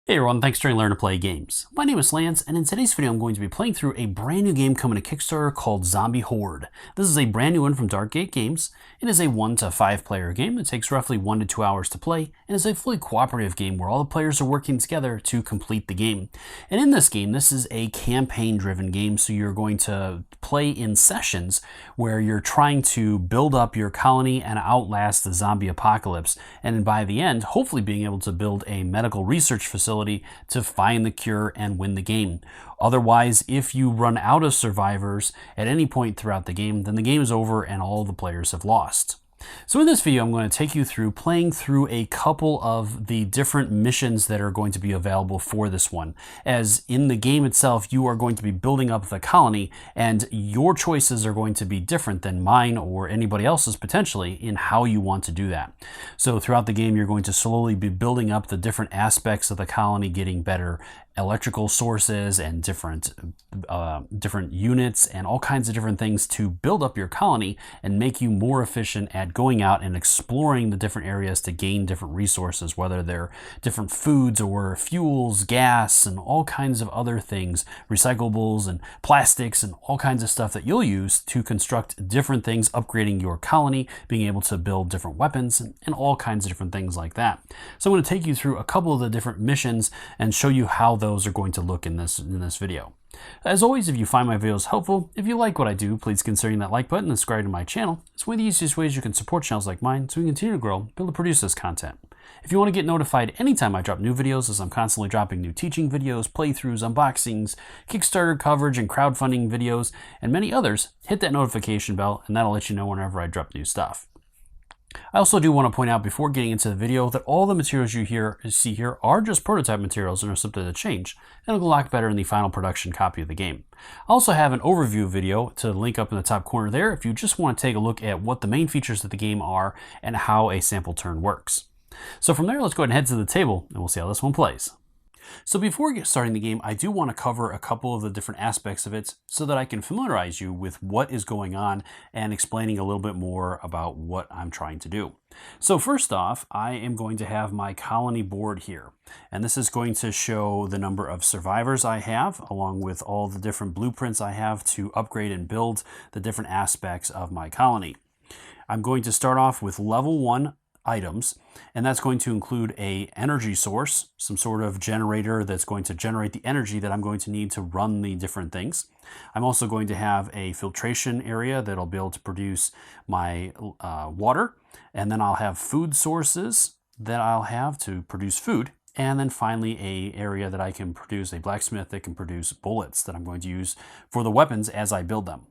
Hey everyone, thanks for learning to play games. My name is Lance, and in today's video I'm going to be playing through a brand new game coming to Kickstarter called Zombie Horde. This is a brand new one from Darkgate Games. It is a 1 to 5 player game that takes roughly 1 to 2 hours to play, and is a fully cooperative game where all the players are working together to complete the game. And in this game, this is a campaign driven game, so you're going to play in sessions where you're trying to build up your colony and outlast the zombie apocalypse, and by the end, hopefully being able to build a medical research facility to find the cure and win the game. Otherwise, if you run out of survivors at any point throughout the game, then the game is over and all the players have lost. So in this video, I'm going to take you through playing through a couple of the different missions that are going to be available for this one. As in the game itself, you are going to be building up the colony, and your choices are going to be different than mine or anybody else's potentially in how you want to do that. So throughout the game, you're going to slowly be building up the different aspects of the colony, getting better electrical sources and different units and all kinds of different things to build up your colony and make you more efficient at going out and exploring the different areas to gain different resources, whether they're different foods or fuels, gas, and all kinds of other things, recyclables and plastics and all kinds of stuff that you'll use to construct different things, upgrading your colony, being able to build different weapons and all kinds of different things like that. So I'm going to take you through a couple of the different missions and show you how those are going to look in this video. As always, if you find my videos helpful, if you like what I do, please consider hitting that like button and subscribe to my channel. It's one of the easiest ways you can support channels like mine so we can continue to grow and be able to produce this content. If you want to get notified anytime I drop new videos, as I'm constantly dropping new teaching videos, playthroughs, unboxings, Kickstarter coverage, and crowdfunding videos, and many others, hit that notification bell and that'll let you know whenever I drop new stuff. I also do want to point out before getting into the video that all the materials you see here are just prototype materials and are subject to change, and it'll look better in the final production copy of the game. I also have an overview video to link up in the top corner there if you just want to take a look at what the main features of the game are and how a sample turn works. So from there, let's go ahead and head to the table and we'll see how this one plays. So before starting the game, I do want to cover a couple of the different aspects of it so that I can familiarize you with what is going on and explaining a little bit more about what I'm trying to do. So first off, I am going to have my colony board here, and this is going to show the number of survivors I have along with all the different blueprints I have to upgrade and build the different aspects of my colony. I'm going to start off with level 1 items, and that's going to include a energy source, some sort of generator that's going to generate the energy that I'm going to need to run the different things. I'm also going to have a filtration area that'll be able to produce my water, and then I'll have food sources that I'll have to produce food, and then finally a area that I can produce, a blacksmith that can produce bullets that I'm going to use for the weapons as I build them.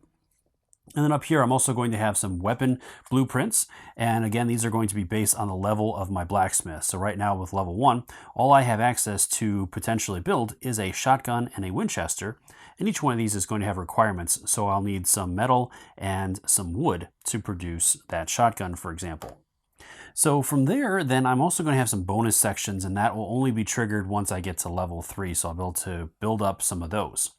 And then up here, I'm also going to have some weapon blueprints. And again, these are going to be based on the level of my blacksmith. So right now with level 1, all I have access to potentially build is a shotgun and a Winchester. And each one of these is going to have requirements. So I'll need some metal and some wood to produce that shotgun, for example. So from there, then I'm also going to have some bonus sections, and that will only be triggered once I get to level 3. So I'll be able to build up some of those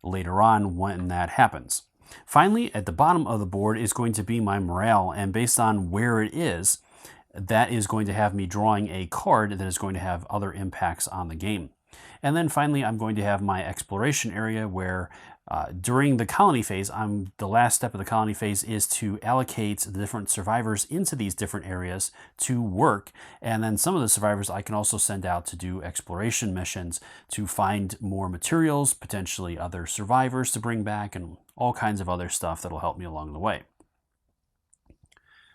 later on when that happens. Finally, at the bottom of the board is going to be my morale, and based on where it is, that is going to have me drawing a card that is going to have other impacts on the game. And then finally, I'm going to have my exploration area where during the colony phase, the last step of the colony phase is to allocate the different survivors into these different areas to work. And then some of the survivors I can also send out to do exploration missions to find more materials, potentially other survivors to bring back, and all kinds of other stuff that'll help me along the way.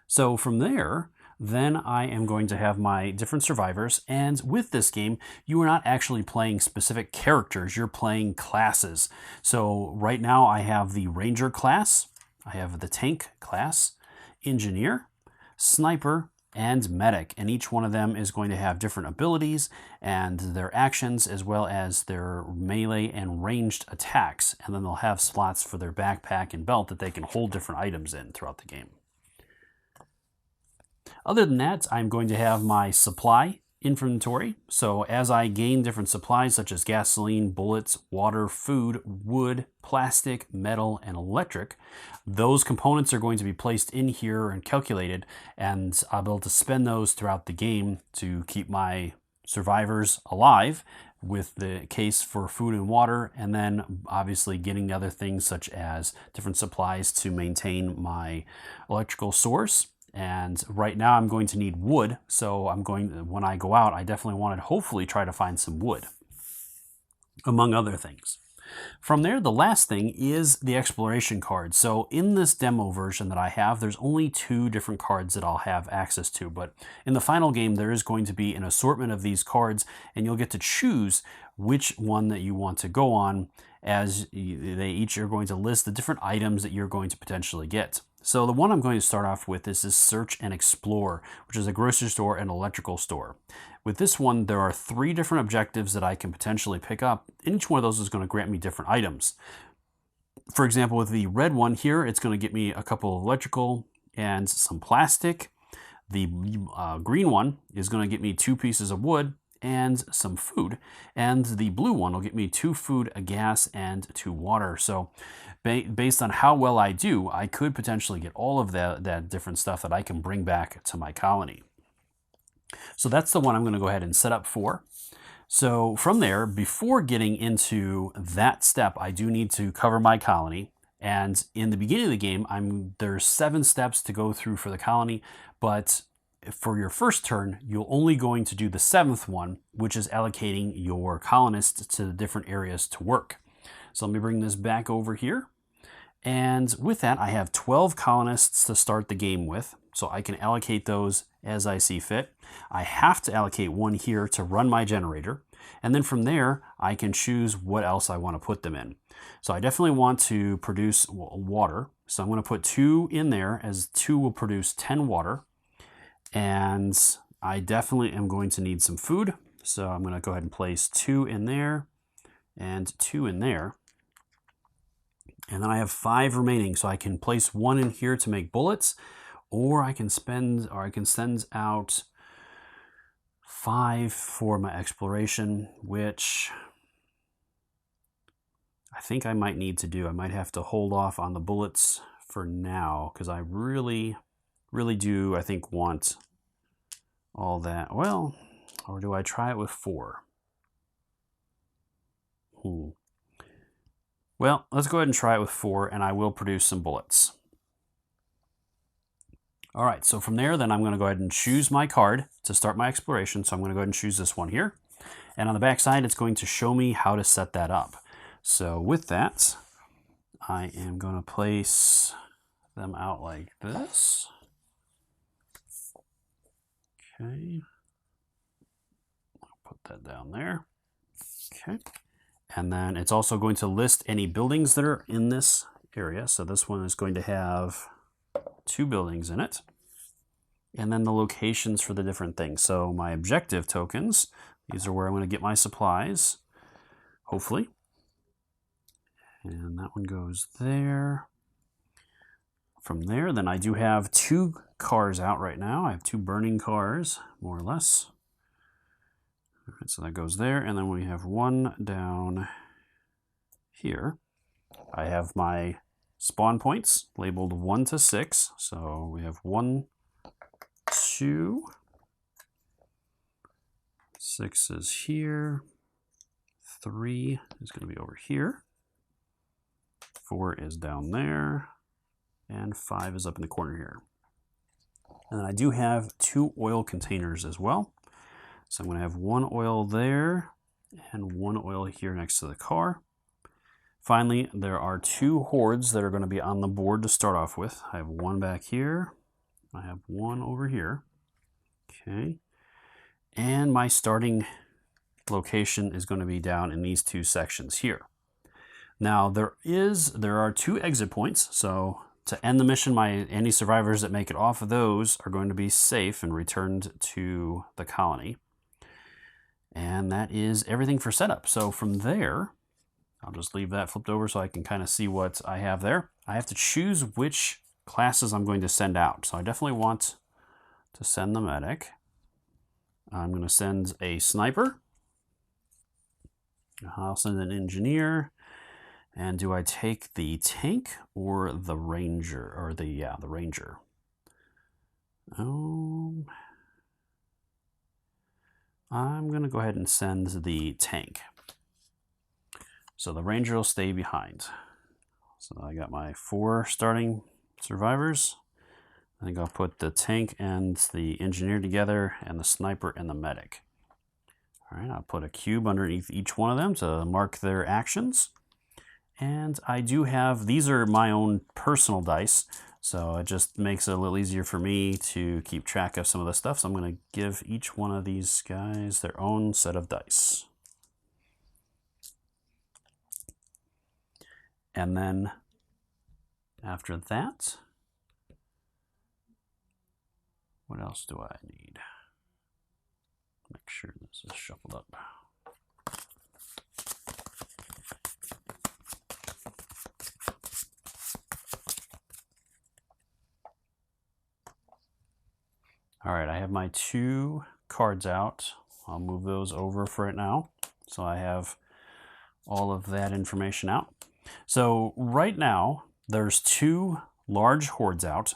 So from there, then I am going to have my different survivors, and with this game, you are not actually playing specific characters, you're playing classes. So right now I have the Ranger class, I have the Tank class, Engineer, Sniper, and Medic, and each one of them is going to have different abilities and their actions as well as their melee and ranged attacks, and then they'll have slots for their backpack and belt that they can hold different items in throughout the game. Other than that, I'm going to have my supply inventory. So as I gain different supplies such as gasoline, bullets, water, food, wood, plastic, metal, and electric, those components are going to be placed in here and calculated, and I'll be able to spend those throughout the game to keep my survivors alive with the case for food and water, and then obviously getting the other things such as different supplies to maintain my electrical source. And right now I'm going to need wood, so when I go out, I definitely want to hopefully try to find some wood, among other things. From there, the last thing is the exploration card. So in this demo version that I have, there's only 2 different cards that I'll have access to, but in the final game, there is going to be an assortment of these cards, and you'll get to choose which one that you want to go on, as they each are going to list the different items that you're going to potentially get. So the one I'm going to start off with is this Search and Explore, which is a grocery store and electrical store. With this one, there are 3 different objectives that I can potentially pick up. And each one of those is going to grant me different items. For example, with the red one here, it's going to get me a couple of electrical and some plastic. The green one is going to get me 2 pieces of wood and some food. And the blue one will get me 2 food, a gas, and 2 water. So based on how well I do, I could potentially get all of that different stuff that I can bring back to my colony. So that's the one I'm going to go ahead and set up for. So from there, before getting into that step, I do need to cover my colony. And in the beginning of the game, there's 7 steps to go through for the colony, but for your first turn, you're only going to do the 7th one, which is allocating your colonists to the different areas to work. So let me bring this back over here. And with that, I have 12 colonists to start the game with, so I can allocate those as I see fit. I have to allocate 1 here to run my generator, and then from there, I can choose what else I want to put them in. So I definitely want to produce water, so I'm going to put 2 in there, as 2 will produce 10 water, and I definitely am going to need some food, so I'm going to go ahead and place 2 in there, and 2 in there. And then I have 5 remaining, so I can place 1 in here to make bullets, or I can send out 5 for my exploration, which I think I might need to do. I might have to hold off on the bullets for now, because I really do, I think, want all that. Well, or do I try it with 4? Well, let's go ahead and try it with 4, and I will produce some bullets. All right, so from there, then I'm going to go ahead and choose my card to start my exploration. So I'm going to go ahead and choose this one here. And on the back side, it's going to show me how to set that up. So with that, I am going to place them out like this. Okay. I'll put that down there. Okay. And then it's also going to list any buildings that are in this area. So this one is going to have 2 buildings in it. And then the locations for the different things. So my objective tokens, these are where I'm going to get my supplies, hopefully. And that one goes there. From there, then I do have 2 cars out right now. I have 2 burning cars, more or less. All right, so that goes there, and then we have 1 down here. I have my spawn points labeled 1 to 6. So we have 1, 2, 6 is here, 3 is going to be over here, 4 is down there, and 5 is up in the corner here. And then I do have 2 oil containers as well. So I'm going to have 1 oil there and 1 oil here next to the car. Finally, there are 2 hordes that are going to be on the board to start off with. I have 1 back here. I have 1 over here. Okay. And my starting location is going to be down in these 2 sections here. Now, there are 2 exit points. So to end the mission, any survivors that make it off of those are going to be safe and returned to the colony. And that is everything for setup. So from there, I'll just leave that flipped over so I can kind of see what I have there. I have to choose which classes I'm going to send out. So I definitely want to send the medic. I'm going to send a sniper. I'll send an engineer. And do I take the tank or the ranger? Or the ranger. I'm going to go ahead and send the tank. So the ranger will stay behind. So I got my 4 starting survivors. I think I'll put the tank and the engineer together and the sniper and the medic. All right, I'll put a cube underneath each one of them to mark their actions. And I do have, these are my own personal dice, so it just makes it a little easier for me to keep track of some of the stuff. So I'm going to give each one of these guys their own set of dice. And then after that, what else do I need? Make sure this is shuffled up. All right, I have my 2 cards out. I'll move those over for it now. So I have all of that information out. So right now, there's 2 large hordes out,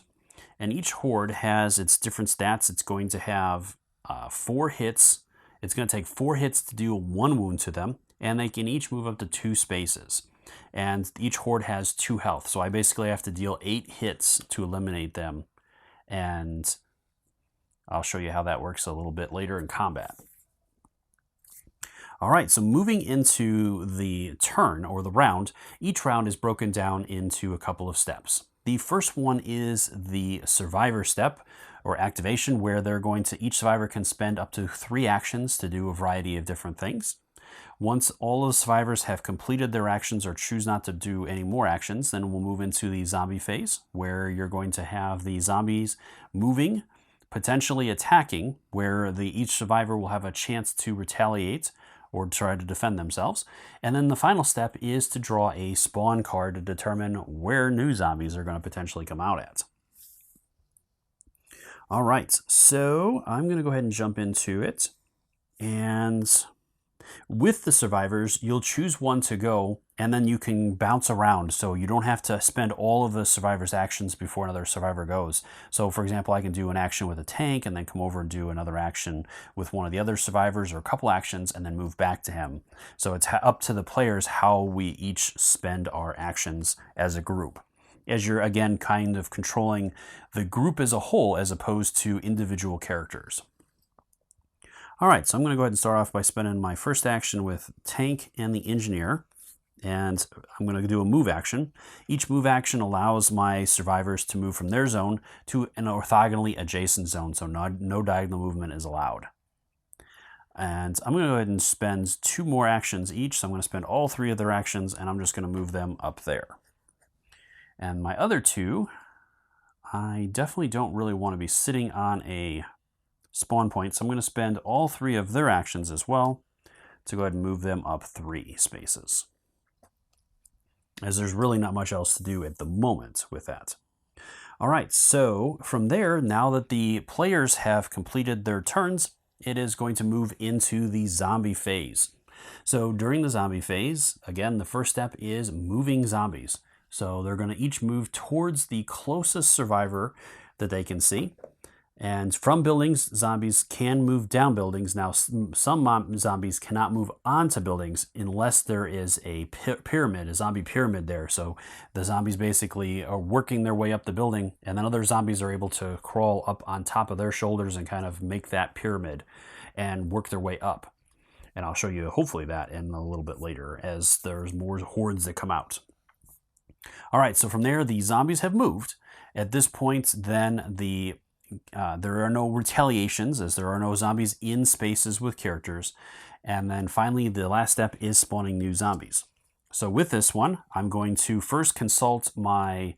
and each horde has its different stats. It's going to have 4 hits. It's going to take 4 hits to deal 1 wound to them, and they can each move up to 2 spaces. And each horde has 2 health, so I basically have to deal 8 hits to eliminate them. And I'll show you how that works a little bit later in combat. All right, so moving into the turn or the round, each round is broken down into a couple of steps. The first one is the survivor step or activation, where each survivor can spend up to 3 actions to do a variety of different things. Once all of the survivors have completed their actions or choose not to do any more actions, then we'll move into the zombie phase, where you're going to have the zombies moving, potentially attacking, where each survivor will have a chance to retaliate or try to defend themselves. And then the final step is to draw a spawn card to determine where new zombies are going to potentially come out at. All right, so I'm going to go ahead and jump into it. And with the survivors, you'll choose one to go, and then you can bounce around, so you don't have to spend all of the survivor's actions before another survivor goes. So for example, I can do an action with a tank and then come over and do another action with one of the other survivors, or a couple actions, and then move back to him. So it's up to the players how we each spend our actions as a group, as you're again kind of controlling the group as a whole as opposed to individual characters. All right, so I'm going to go ahead and start off by spending my first action with tank and the engineer, and I'm going to do a move action. Each move action allows my survivors to move from their zone to an orthogonally adjacent zone, so no diagonal movement is allowed. And I'm going to go ahead and spend 2 more actions each, so I'm going to spend all 3 of their actions, and I'm just going to move them up there. And my other 2, I definitely don't really want to be sitting on a spawn point, so I'm going to spend all 3 of their actions as well to go ahead and move them up 3 spaces, as there's really not much else to do at the moment with that. All right, so from there, now that the players have completed their turns, it is going to move into the zombie phase. So during the zombie phase, again, the first step is moving zombies. So they're going to each move towards the closest survivor that they can see. And from buildings, zombies can move down buildings. Now, some zombies cannot move onto buildings unless there is a pyramid, a zombie pyramid there. So the zombies basically are working their way up the building, and then other zombies are able to crawl up on top of their shoulders and kind of make that pyramid and work their way up. And I'll show you hopefully that in a little bit later as there's more hordes that come out. All right, so from there, the zombies have moved. At this point, then there are no retaliations, as there are no zombies in spaces with characters. And then finally, the last step is spawning new zombies. So with this one, I'm going to first consult my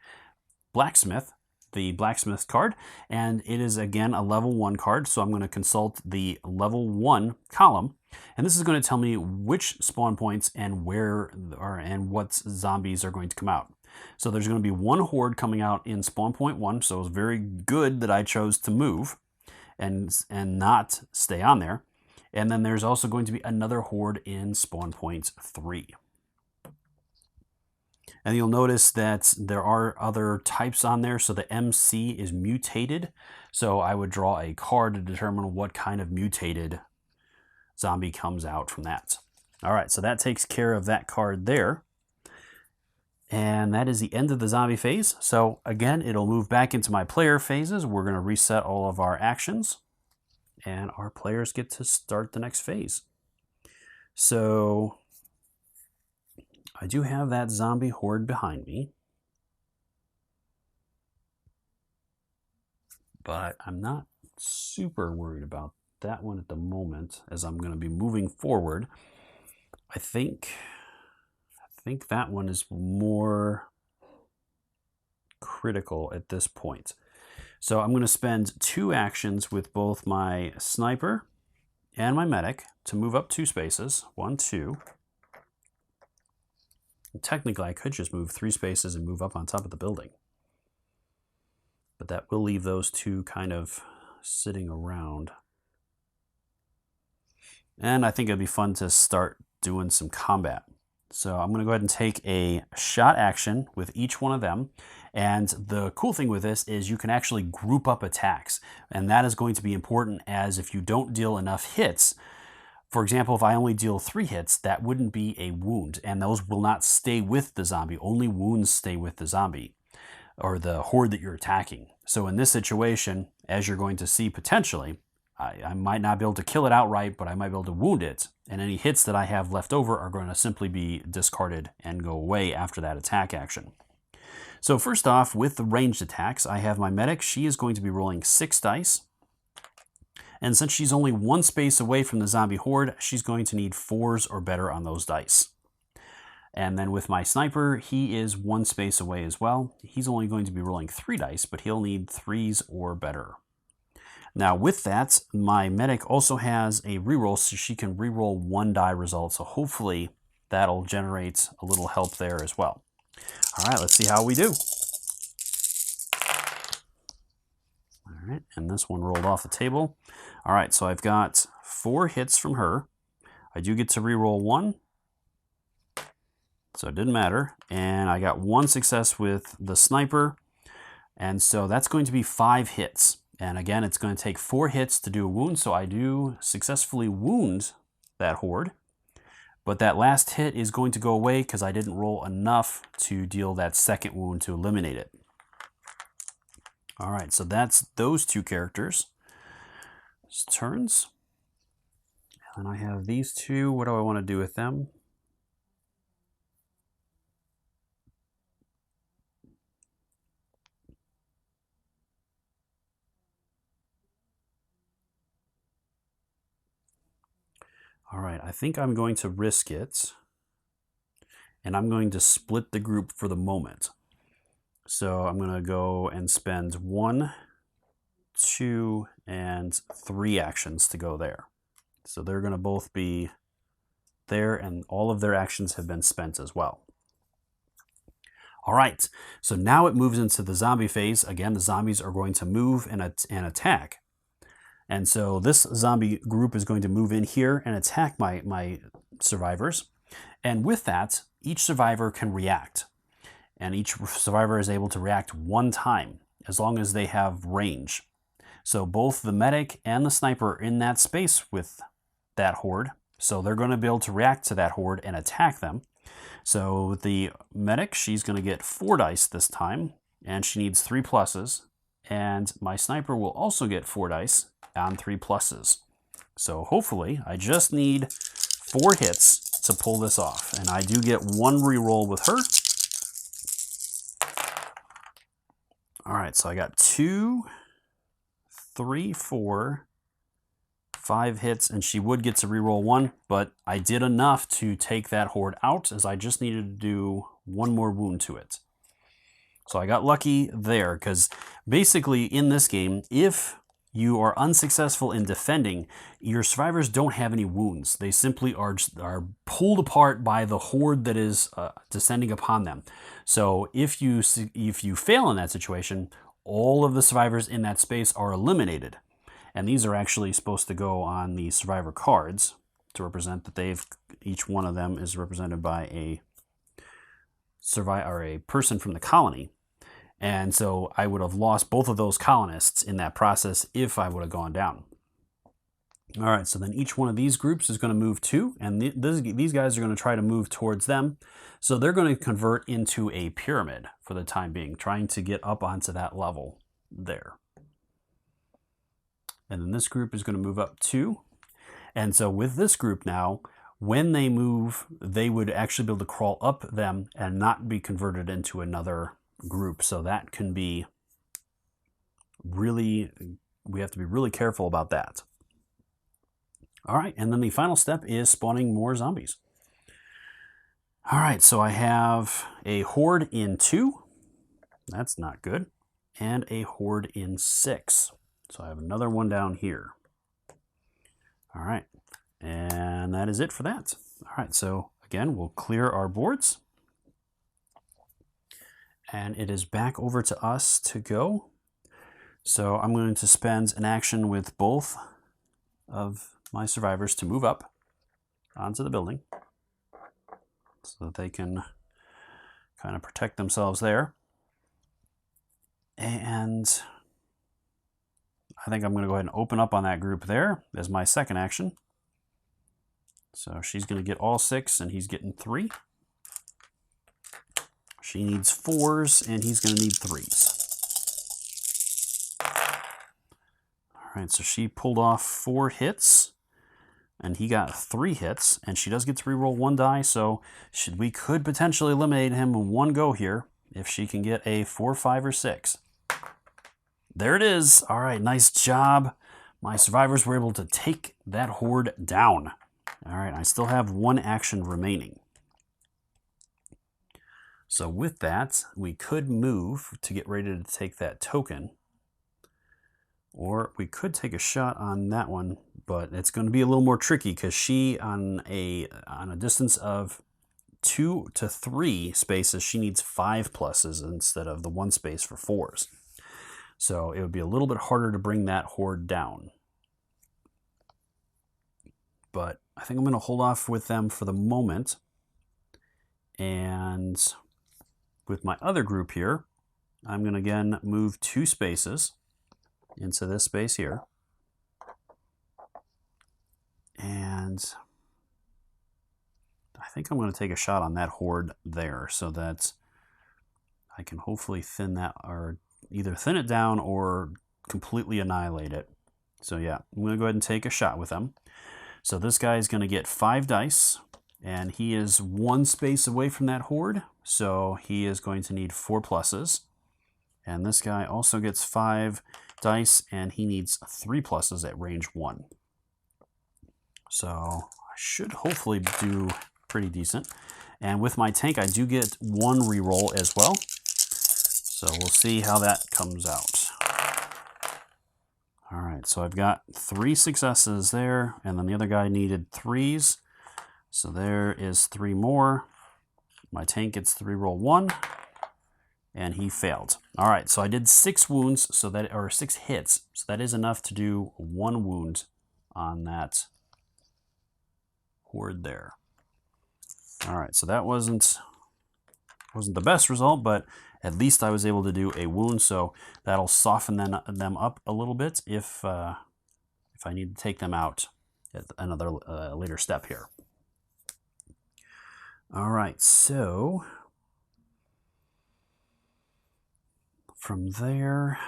blacksmith, the blacksmith card, and it is again a level 1 card. So I'm going to consult the level 1 column, and this is going to tell me which spawn points and what zombies are going to come out. So there's going to be 1 horde coming out in spawn point 1, so it's very good that I chose to move and not stay on there. And then there's also going to be another horde in spawn point 3. And you'll notice that there are other types on there, so the MC is mutated. So I would draw a card to determine what kind of mutated zombie comes out from that. All right, so that takes care of that card there. And that is the end of the zombie phase. So again, it'll move back into my player phases. We're going to reset all of our actions, and our players get to start the next phase. So I do have that zombie horde behind me, but I'm not super worried about that one at the moment, as I'm going to be moving forward. I think that one is more critical at this point. So I'm going to spend 2 actions with both my sniper and my medic to move up 2 spaces. 1, 2. And technically, I could just move 3 spaces and move up on top of the building. But that will leave those 2 kind of sitting around. And I think it'd be fun to start doing some combat. So I'm going to go ahead and take a shot action with each one of them. And the cool thing with this is you can actually group up attacks. And that is going to be important, as if you don't deal enough hits, for example, if I only deal 3 hits, that wouldn't be a wound. And those will not stay with the zombie. Only wounds stay with the zombie or the horde that you're attacking. So in this situation, as you're going to see potentially, I might not be able to kill it outright, but I might be able to wound it. And any hits that I have left over are going to simply be discarded and go away after that attack action. So first off, with the ranged attacks, I have my medic. She is going to be rolling 6 dice. And since she's only 1 space away from the zombie horde, she's going to need 4s or better on those dice. And then with my sniper, he is 1 space away as well. He's only going to be rolling 3 dice, but he'll need 3s or better. Now with that, my medic also has a reroll, so she can reroll 1 die result. So hopefully that'll generate a little help there as well. All right, let's see how we do. All right, and this one rolled off the table. All right, so I've got 4 hits from her. I do get to reroll 1, so it didn't matter. And I got 1 success with the sniper, and so that's going to be 5 hits. And again, it's going to take 4 hits to do a wound, so I do successfully wound that horde. But that last hit is going to go away because I didn't roll enough to deal that second wound to eliminate it. All right, so that's those 2 characters' turns. And I have these 2. What do I want to do with them? All right, I think I'm going to risk it, and I'm going to split the group for the moment. So I'm going to go and spend 1, 2, and 3 actions to go there. So they're going to both be there, and all of their actions have been spent as well. All right, so now it moves into the zombie phase. Again, the zombies are going to move and attack. And so this zombie group is going to move in here and attack my survivors. And with that, each survivor can react. And each survivor is able to react 1 time, as long as they have range. So both the medic and the sniper are in that space with that horde. So they're going to be able to react to that horde and attack them. So with the medic, she's going to get 4 dice this time, and she needs 3 pluses. And my sniper will also get 4 dice on 3 pluses. So hopefully I just need 4 hits to pull this off. And I do get 1 reroll with her. All right, so I got 2, 3, 4, 5 hits, and she would get to reroll 1, but I did enough to take that horde out, as I just needed to do 1 more wound to it. So I got lucky there, because basically in this game, if you are unsuccessful in defending, your survivors don't have any wounds. They simply are pulled apart by the horde that is descending upon them. So if you fail in that situation, all of the survivors in that space are eliminated. And these are actually supposed to go on the survivor cards to represent that each one of them is represented by a person from the colony. And so I would have lost both of those colonists in that process if I would have gone down. All right, so then each one of these groups is going to move 2, and these guys are going to try to move towards them. So they're going to convert into a pyramid for the time being, trying to get up onto that level there. And then this group is going to move up 2. And so with this group now, when they move, they would actually be able to crawl up them and not be converted into another group. So that can be really, we have to be really careful about that. All right, and then the final step is spawning more zombies. All right, so I have a horde in 2. That's not good. And a horde in 6. So I have another one down here. All right, and that is it for that. All right, so again, we'll clear our boards. And it is back over to us to go. So I'm going to spend an action with both of my survivors to move up onto the building so that they can kind of protect themselves there. And I think I'm going to go ahead and open up on that group there as my second action. So she's going to get all 6 and he's getting 3. She needs 4s and he's going to need 3s. All right, so she pulled off 4 hits. And he got 3 hits, and she does get to reroll 1 die, so we could potentially eliminate him in one go here if she can get a 4, 5, or 6. There it is. All right, nice job. My survivors were able to take that horde down. All right, I still have 1 action remaining. So with that, we could move to get ready to take that token. Or we could take a shot on that one, but it's going to be a little more tricky because she, on a distance of 2 to 3 spaces, she needs 5 pluses instead of the 1 space for 4s. So it would be a little bit harder to bring that horde down. But I think I'm going to hold off with them for the moment. And with my other group here, I'm going to again move 2 spaces into this space here. And I think I'm going to take a shot on that horde there so that I can hopefully thin that, or either thin it down or completely annihilate it. So yeah, I'm going to go ahead and take a shot with them. So this guy is going to get 5 dice, and he is 1 space away from that horde, so he is going to need 4 pluses. And this guy also gets 5 dice, and he needs 3 pluses at range 1. So I should hopefully do pretty decent. And with my tank, I do get 1 reroll as well. So we'll see how that comes out. All right, so I've got 3 successes there, and then the other guy needed 3s. So there is 3 more. My tank gets to reroll 1. And he failed. All right, so I did 6 wounds, so that, or 6 hits, so that is enough to do 1 wound on that horde there. All right, so that wasn't the best result, but at least I was able to do a wound, so that'll soften them up a little bit if I need to take them out at another later step here. All right, so from there,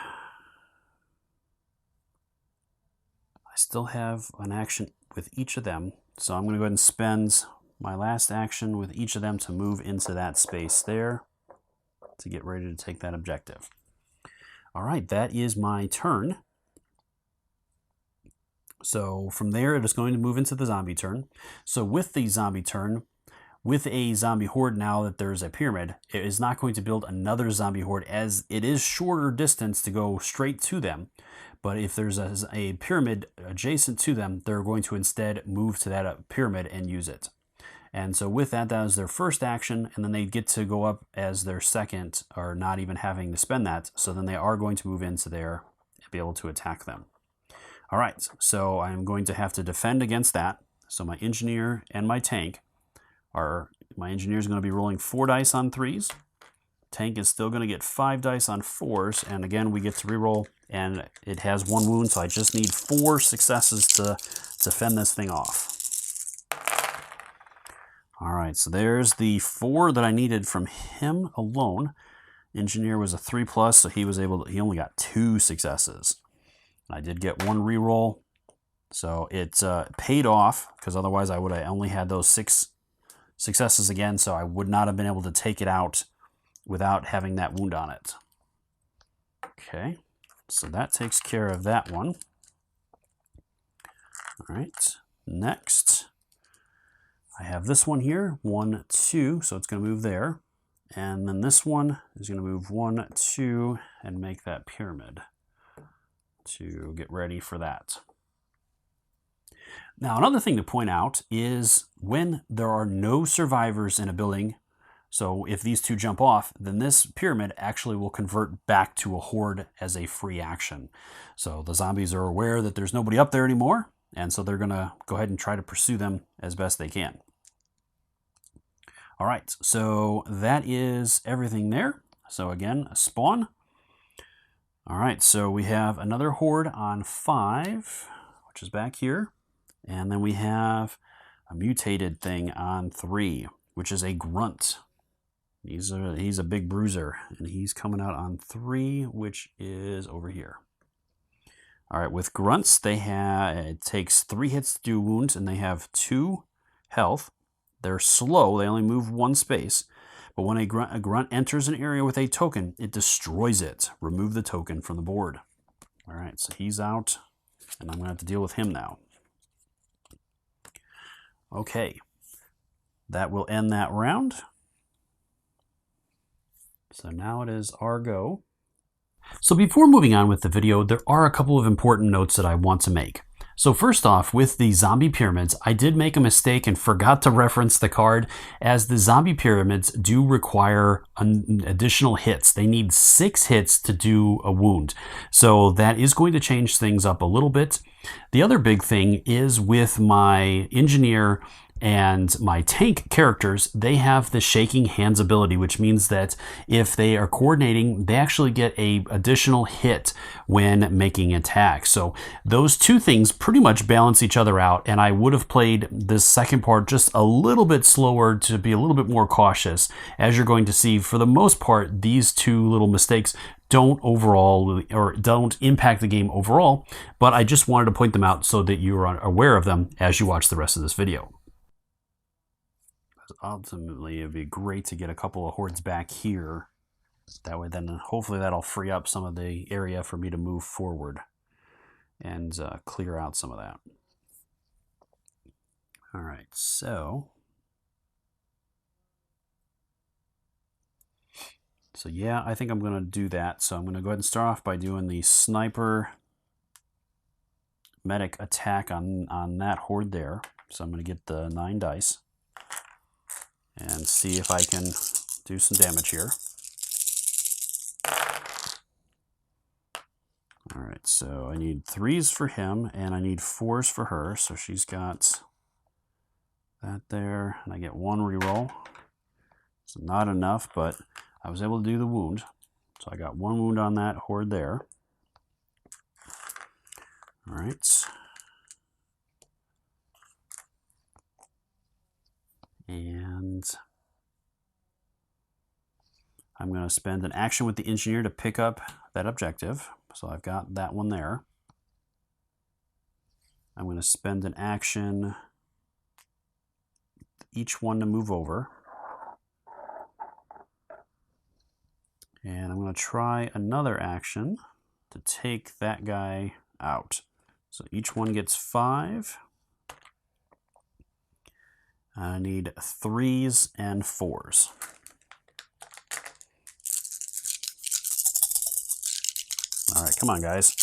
I still have an action with each of them. So I'm going to go ahead and spend my last action with each of them to move into that space there to get ready to take that objective. All right, that is my turn. So from there, it is going to move into the zombie turn. So with the zombie turn, with a zombie horde, now that there's a pyramid, it is not going to build another zombie horde, as it is shorter distance to go straight to them. But if there's a pyramid adjacent to them, they're going to instead move to that pyramid and use it. And so with that, that is their first action, and then they get to go up as their second, or not even having to spend that. So then they are going to move into there and be able to attack them. All right, so I'm going to have to defend against that. So my engineer and my tank my engineer is going to be rolling 4 dice on 3s. Tank is still going to get 5 dice on 4s, and again we get to reroll, and it has 1 wound, so I just need 4 successes to to fend this thing off. All right, so there's the 4 that I needed from him alone. Engineer was a 3+, so he only got 2 successes. I did get 1 reroll, so it paid off, because otherwise I would have only had those 6 successes again, so I would not have been able to take it out without having that wound on it. Okay, so that takes care of that one. All right, next I have this one here, 1, 2, so it's going to move there. And then this one is going to move 1, 2, and make that pyramid to get ready for that. Now, another thing to point out is when there are no survivors in a building, so if these 2 jump off, then this pyramid actually will convert back to a horde as a free action. So the zombies are aware that there's nobody up there anymore, and so they're going to go ahead and try to pursue them as best they can. All right, so that is everything there. So again, a spawn. All right, so we have another horde on 5, which is back here. And then we have a mutated thing on 3, which is a grunt. He's a big bruiser, and he's coming out on 3, which is over here. All right, with grunts, it takes 3 hits to do wounds, and they have 2 health. They're slow, they only move 1 space. But when a grunt enters an area with a token, it destroys it. Remove the token from the board. All right, so he's out, and I'm going to have to deal with him now. Okay, that will end that round. So now it is our go. So before moving on with the video, there are a couple of important notes that I want to make. So first off, with the zombie pyramids, I did make a mistake and forgot to reference the card, as the zombie pyramids do require additional hits. They need 6 hits to do a wound. So that is going to change things up a little bit. The other big thing is with my engineer and my tank characters, they have the shaking hands ability, which means that if they are coordinating, they actually get a additional hit when making attacks. So those 2 things pretty much balance each other out, and I would have played this second part just a little bit slower to be a little bit more cautious. As you're going to see, for the most part, these 2 little mistakes don't impact the game overall, but I just wanted to point them out so that you are aware of them as you watch the rest of this video. Ultimately, it'd be great to get a couple of hordes back here. That way, then hopefully that'll free up some of the area for me to move forward and clear out some of that. All right, so yeah, I think I'm going to do that. So I'm going to go ahead and start off by doing the sniper medic attack on that horde there. So I'm going to get the 9 dice and see if I can do some damage here. All right, so I need 3s for him, and I need 4s for her. So she's got that there, and I get 1 reroll. So not enough, but I was able to do the wound. So I got 1 wound on that horde there. All right. And I'm going to spend an action with the engineer to pick up that objective. So I've got that one there. I'm going to spend an action each one to move over. And I'm going to try another action to take that guy out. So each one gets 5. I need 3s and 4s. All right, come on, guys.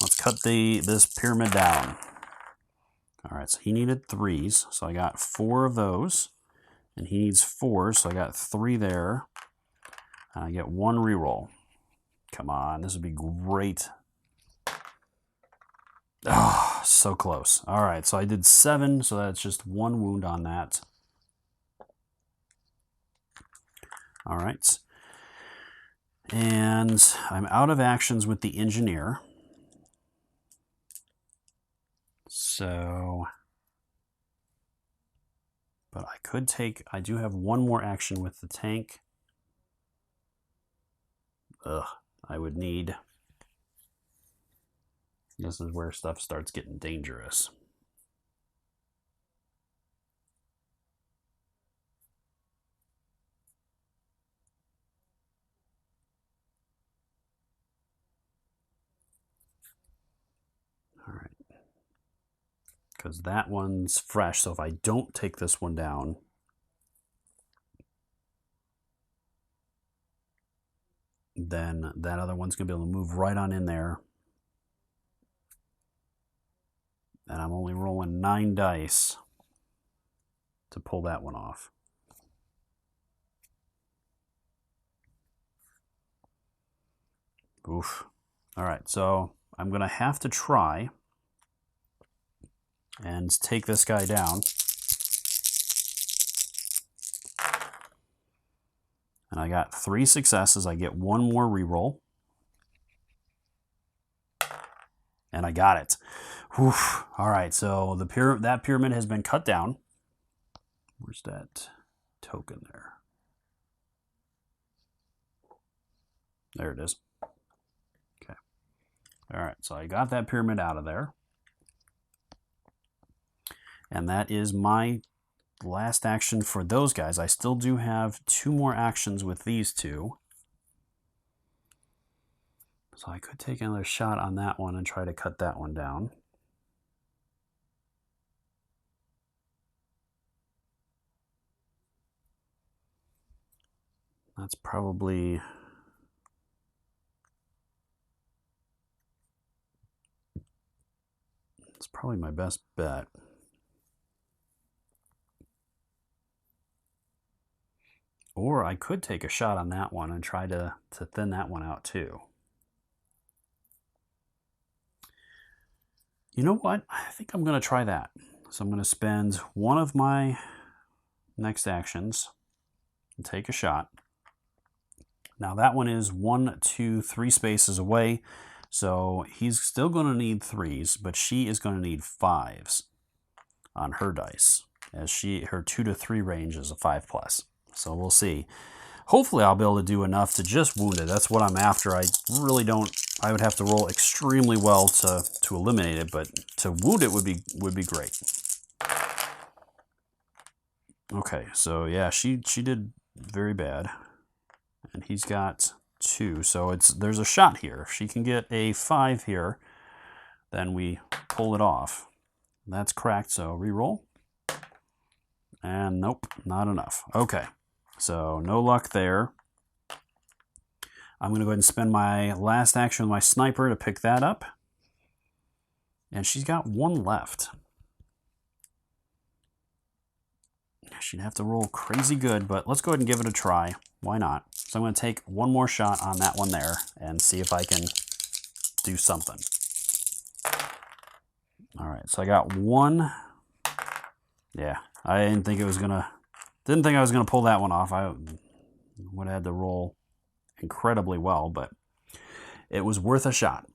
Let's cut this pyramid down. All right, so he needed 3s, so I got 4 of those. And he needs 4s, so I got 3 there. And I get 1 reroll. Come on, this would be great. Oh, so close. All right, so I did 7, so that's just 1 wound on that. All right. And I'm out of actions with the engineer. So, but I could take, I do have one more action with the tank. Ugh, I would need, this is where stuff starts getting dangerous. All right. Because that one's fresh, so if I don't take this one down, then that other one's going to be able to move right on in there. And I'm only rolling 9 dice to pull that one off. Oof. All right, so I'm going to have to try and take this guy down. And I got 3 successes. I get 1 more reroll. And I got it. Oof. All right, so that pyramid has been cut down. Where's that token there? There it is. Okay. All right, so I got that pyramid out of there. And that is my last action for those guys. I still do have 2 more actions with these 2. So I could take another shot on that one and try to cut that one down. That's probably... it's probably my best bet. Or I could take a shot on that one and try to thin that one out too. You know what? I think I'm going to try that. So I'm going to spend one of my next actions and take a shot. Now that one is 1, 2, 3 spaces away. So he's still going to need 3s, but she is going to need 5s on her dice, as her 2 to 3 range is a 5+. So we'll see. Hopefully I'll be able to do enough to just wound it. That's what I'm after. I really don't, I would have to roll extremely well to eliminate it, but to wound it would be great. Okay, so yeah, she did very bad. And he's got 2, so there's a shot here. If she can get a 5 here, then we pull it off. That's cracked, so re-roll. And nope, not enough. Okay, so no luck there. I'm going to go ahead and spend my last action with my sniper to pick that up. And she's got 1 left. She'd have to roll crazy good, but let's go ahead and give it a try. Why not? So I'm going to take 1 more shot on that one there and see if I can do something. All right, so I got 1. Yeah, I didn't think I was going to pull that one off. I would have had to roll incredibly well, but it was worth a shot.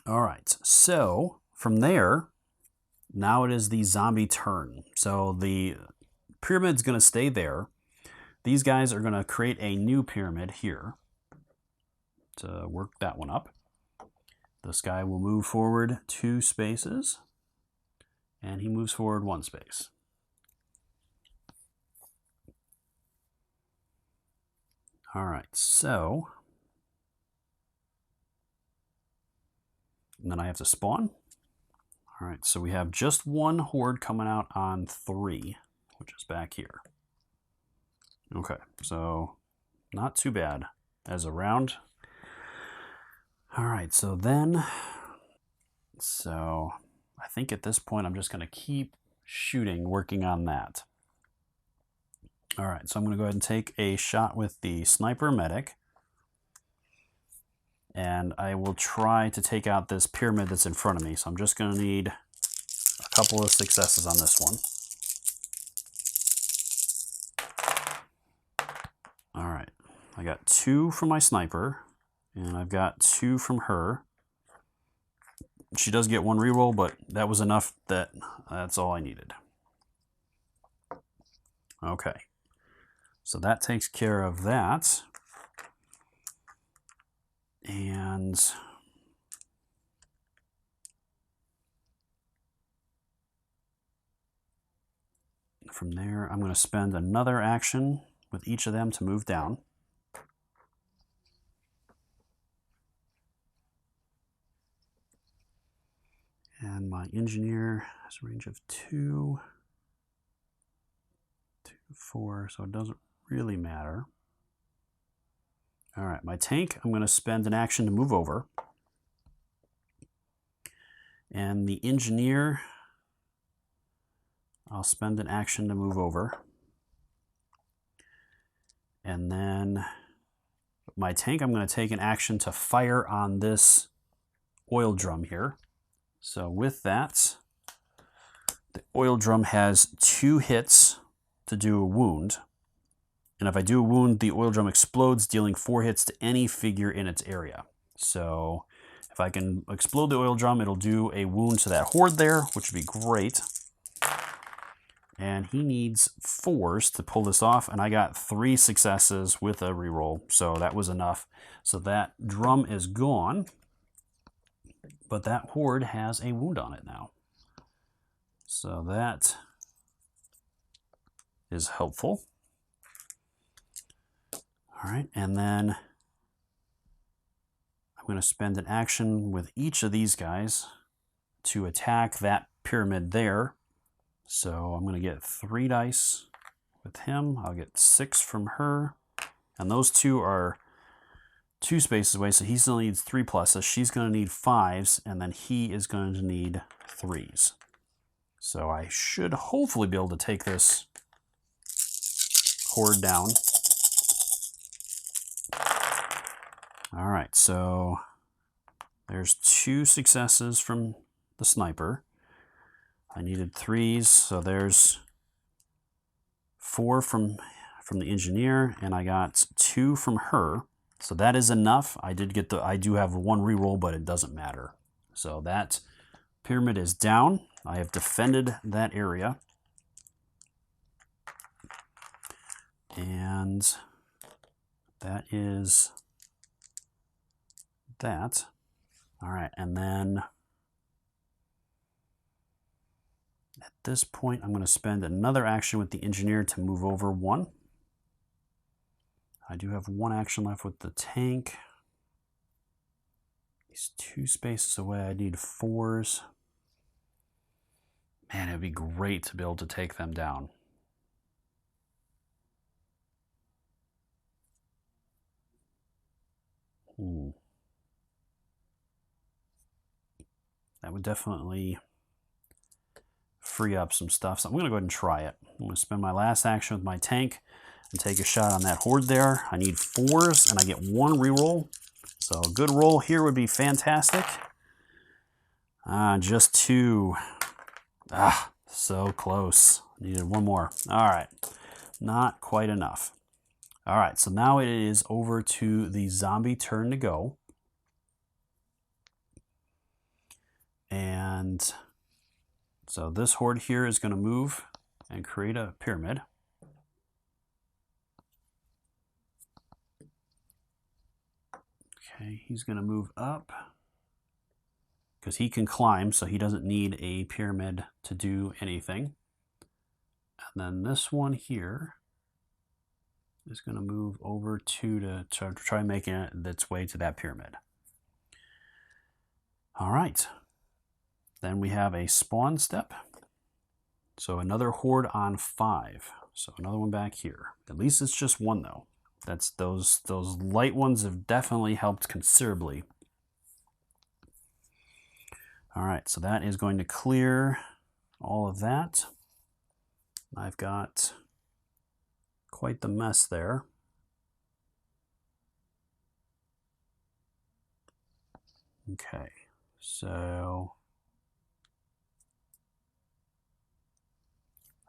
All right, so from there, now it is the zombie turn. So the pyramid's going to stay there. These guys are going to create a new pyramid here to work that one up. This guy will move forward 2 spaces, and he moves forward 1 space. All right, so, and then I have to spawn. All right, so we have just 1 horde coming out on 3, which is back here. Okay, so not too bad as a round. All right, so then, I think at this point I'm just going to keep shooting, working on that. All right, so I'm going to go ahead and take a shot with the sniper medic. And I will try to take out this pyramid that's in front of me. So I'm just going to need a couple of successes on this one. All right, I got 2 from my sniper, and I've got 2 from her. she does get 1 reroll, but that was enough. That's all I needed. Okay. So that takes care of that. And from there, I'm going to spend another action with each of them to move down. And my engineer has a range of 2, 2, 4, so it doesn't really matter. All right, my tank, I'm going to spend an action to move over. And the engineer, I'll spend an action to move over. And then my tank, I'm going to take an action to fire on this oil drum here. So with that, the oil drum has 2 hits to do a wound. And if I do a wound, the oil drum explodes, dealing 4 hits to any figure in its area. So if I can explode the oil drum, it'll do a wound to that horde there, which would be great. And he needs 4s to pull this off, and I got 3 successes with a reroll, so that was enough. So that drum is gone, but that horde has a wound on it now. So that is helpful. All right, and then I'm going to spend an action with each of these guys to attack that pyramid there. So I'm going to get 3 dice with him. I'll get 6 from her. And those 2 are 2 spaces away, so he still needs 3 pluses. She's going to need 5s, and then he is going to need 3s. So I should hopefully be able to take this horde down. All right, so there's 2 successes from the sniper. I needed 3s, so there's 4 from the engineer, and I got 2 from her. So that is enough. I do have 1 reroll, but it doesn't matter. So that pyramid is down. I have defended that area. And that is that. All right, and then at this point, I'm going to spend another action with the engineer to move over 1. I do have 1 action left with the tank. He's 2 spaces away. I need 4s. Man, it would be great to be able to take them down. That would definitely free up some stuff. So I'm going to go ahead and try it. I'm going to spend my last action with my tank and take a shot on that horde there. I need 4s, and I get 1 reroll. So a good roll here would be fantastic. Just 2. So close. Needed 1 more. All right. Not quite enough. All right, so now it is over to the zombie turn to go. And so this horde here is going to move and create a pyramid. Okay, he's going to move up because he can climb, so he doesn't need a pyramid to do anything. And then this one here is going to move over to try making it its way to that pyramid. All right. Then we have a spawn step. So another horde on 5. So another one back here. At least it's just 1 though. That's those light ones have definitely helped considerably. All right, so that is going to clear all of that. I've got quite the mess there. Okay, so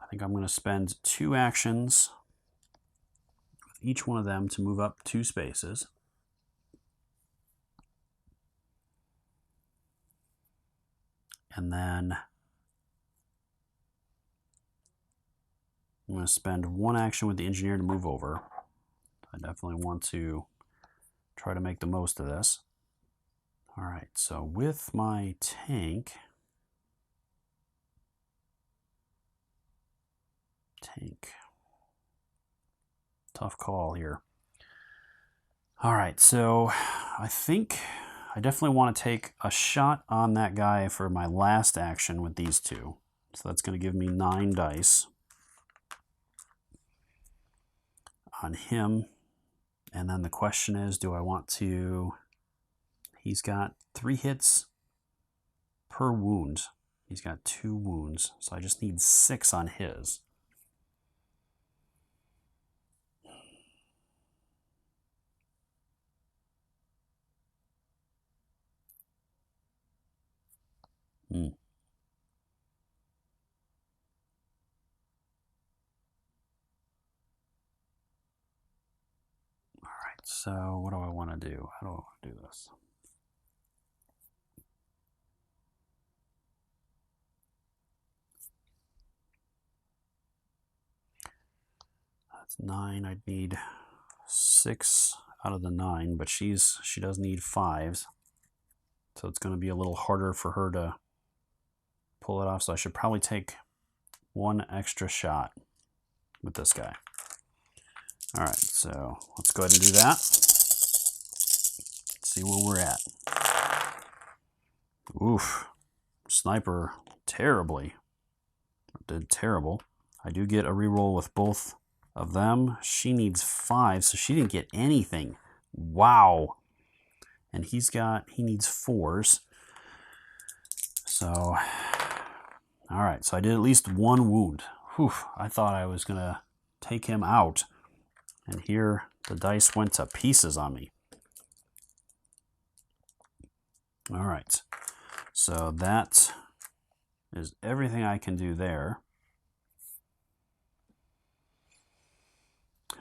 I think I'm going to spend 2 actions with each one of them to move up 2 spaces. And then I'm going to spend one action with the engineer to move over. I definitely want to try to make the most of this. All right, so with my tank, tough call here. All right, so I think I definitely want to take a shot on that guy for my last action with these two. So that's going to give me 9 dice on him. And then the question is, do I want to... He's got 3 hits per wound. He's got 2 wounds, so I just need 6 on his. All right, so what do I want to do? How do I want to do this? That's 9. I'd need 6 out of the 9, but she does need 5s. So it's going to be a little harder for her to pull it off. So I should probably take 1 extra shot with this guy. All right, so let's go ahead and do that. See where we're at. Oof. Sniper terribly. Did terrible. I do get a reroll with both of them. She needs 5, so she didn't get anything. Wow. And he needs 4s. So, all right, so I did at least 1 wound. Whew, I thought I was going to take him out. And here, the dice went to pieces on me. All right, so that is everything I can do there.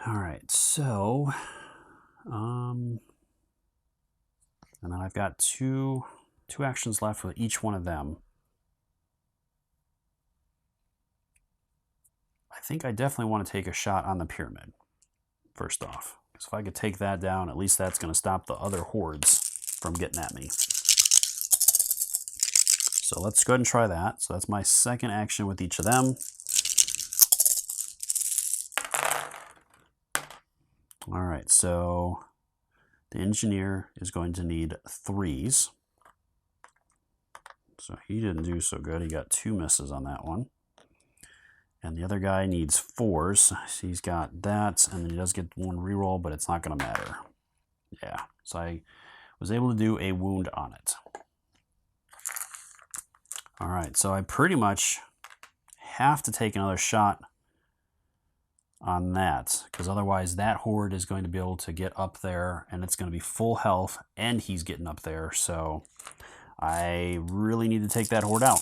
All right, so, and then I've got two actions left with each one of them. I think I definitely want to take a shot on the pyramid, first off. Because if I could take that down, at least that's going to stop the other hordes from getting at me. So let's go ahead and try that. So that's my second action with each of them. All right, so the engineer is going to need 3s. So he didn't do so good. He got 2 misses on that one. And the other guy needs 4s. So he's got that, and then he does get 1 reroll, but it's not going to matter. Yeah, so I was able to do a wound on it. All right, so I pretty much have to take another shot on that, because otherwise that horde is going to be able to get up there, and it's going to be full health, and he's getting up there. So I really need to take that horde out.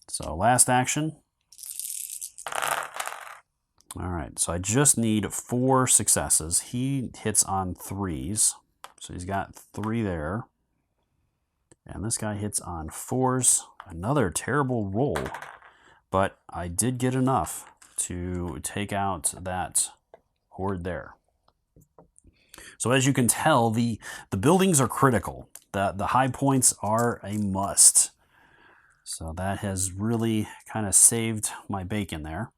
So last action. All right, so I just need 4 successes. He hits on 3s, so he's got 3 there. And this guy hits on 4s. Another terrible roll, but I did get enough to take out that horde there. So as you can tell, the buildings are critical. The high points are a must. So that has really kind of saved my bacon there.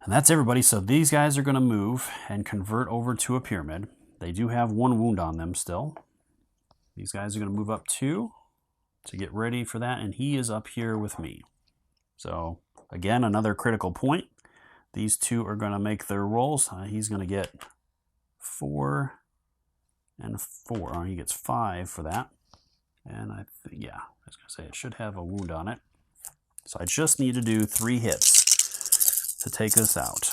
And that's everybody. So these guys are going to move and convert over to a pyramid. They do have 1 wound on them still. These guys are going to move up 2 to get ready for that, and he is up here with me. So again, another critical point. These 2 are going to make their rolls. He's going to get 4 and 4. Oh, he gets 5 for that. And yeah, I was going to say it should have a wound on it. So I just need to do 3 hits to take this out.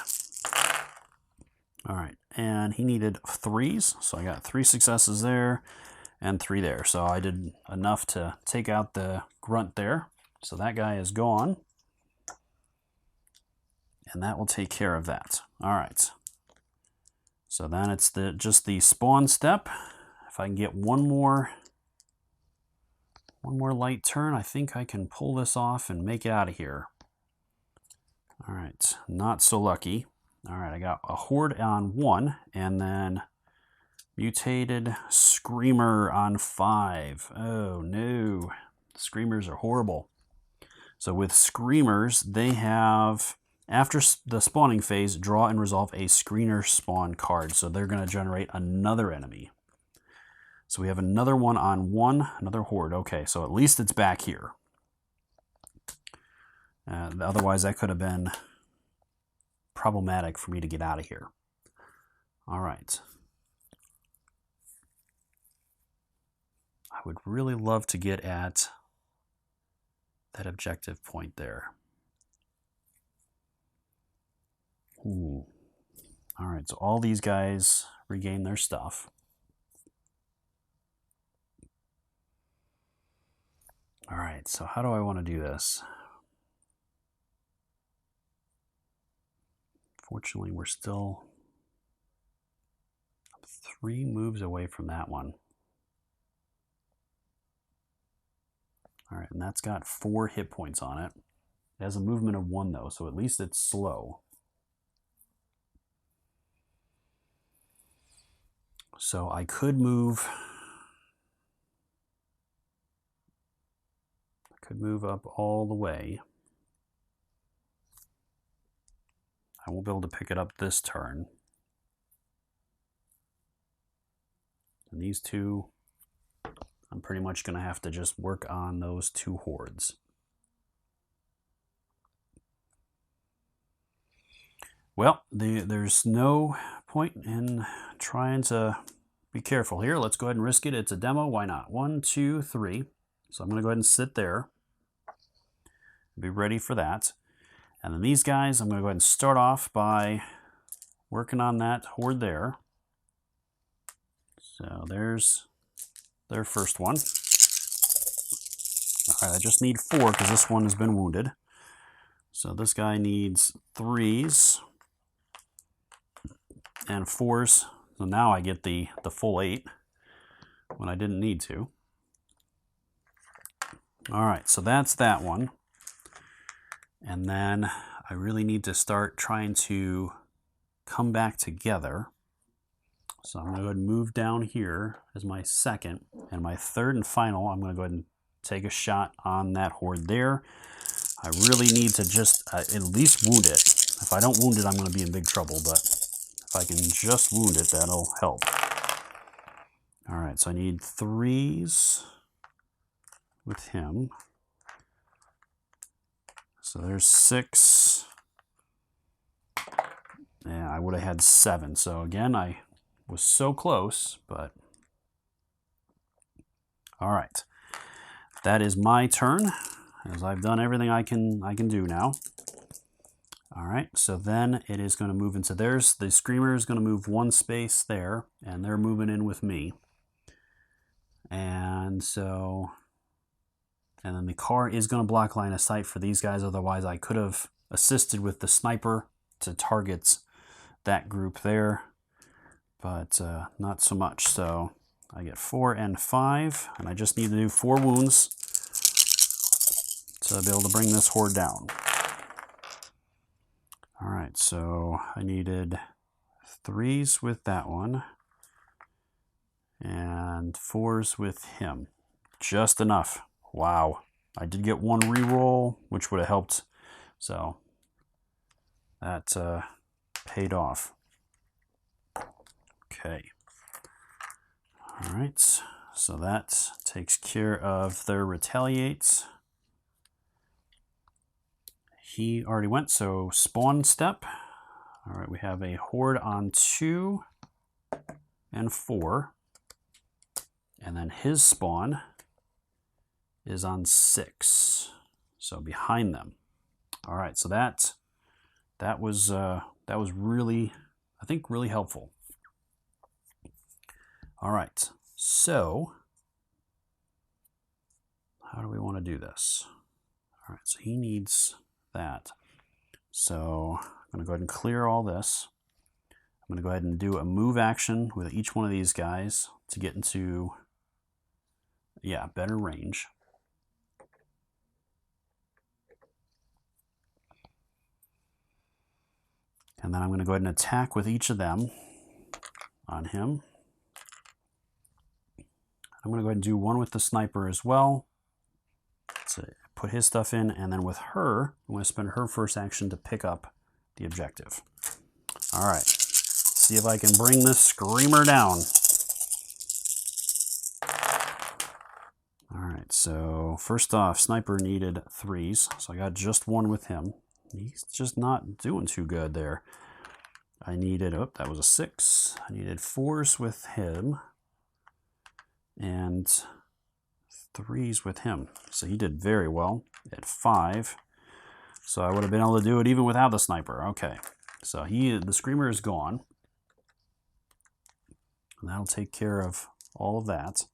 All right, and he needed 3s, so I got 3 successes there and 3 there. So I did enough to take out the grunt there. So that guy is gone. And that will take care of that. All right. So then it's just the spawn step. If I can get one more One more light turn. I think I can pull this off and make it out of here. All right, not so lucky. All right, I got a Horde on 1, and then mutated Screamer on 5. Oh no, Screamers are horrible. So with Screamers, they have, after the spawning phase, draw and resolve a Screener spawn card. So they're going to generate another enemy. So we have another one on 1, another Horde. Okay, so at least it's back here. Otherwise, that could have been problematic for me to get out of here. All right. I would really love to get at that objective point there. All right, so all these guys regain their stuff. All right, so how do I want to do this? Fortunately, we're still 3 moves away from that one. All right, and that's got 4 hit points on it. It has a movement of 1 though, so at least it's slow. So I could move up all the way. I won't be able to pick it up this turn. And these 2, I'm pretty much going to have to just work on those 2 Hordes. Well, there's no point in trying to be careful here. Let's go ahead and risk it. It's a demo. Why not? 1, 2, 3. So I'm going to go ahead and sit there. Be ready for that. And then these guys, I'm going to go ahead and start off by working on that Horde there. So there's their first one. All right, I just need 4 because this one has been wounded. So this guy needs 3s and 4s. So now I get the full 8 when I didn't need to. All right, so that's that one. And then I really need to start trying to come back together. So I'm going to go ahead and move down here as my second. And my third and final, I'm going to go ahead and take a shot on that Horde there. I really need to just at least wound it. If I don't wound it, I'm going to be in big trouble. But if I can just wound it, that'll help. All right, so I need 3s with him. So there's 6. Yeah, I would have had 7. So again, I was so close, but all right. That is my turn, as I've done everything I can do now. All right, so then it is going to move into theirs. The Screamer is going to move 1 space there, and they're moving in with me. And so, and then the car is going to block line of sight for these guys. Otherwise, I could have assisted with the sniper to target that group there, but not so much. So I get 4 and 5, and I just need to do 4 wounds to be able to bring this Horde down. All right, so I needed 3s with that one and 4s with him. Just enough. Wow. I did get 1 reroll, which would have helped. So that paid off. Okay. All right. So that takes care of their retaliates. He already went, so spawn step. All right, we have a Horde on 2 and 4. And then his spawn is on 6. So behind them. All right, so that was really, I think, really helpful. All right, so how do we want to do this? All right, so he needs that. So I'm going to go ahead and clear all this. I'm going to go ahead and do a move action with each one of these guys to get into, yeah, better range. And then I'm going to go ahead and attack with each of them on him. I'm going to go ahead and do one with the sniper as well. So put his stuff in, and then with her, I'm going to spend her first action to pick up the objective. All right, let's see if I can bring this screamer down. All right, so first off, sniper needed 3s, so I got just 1 with him. He's just not doing too good there. I needed, oh, that was a 6. I needed 4s with him and 3s with him. So he did very well at 5. So I would have been able to do it even without the sniper. Okay, so the screamer is gone. And that'll take care of all of that.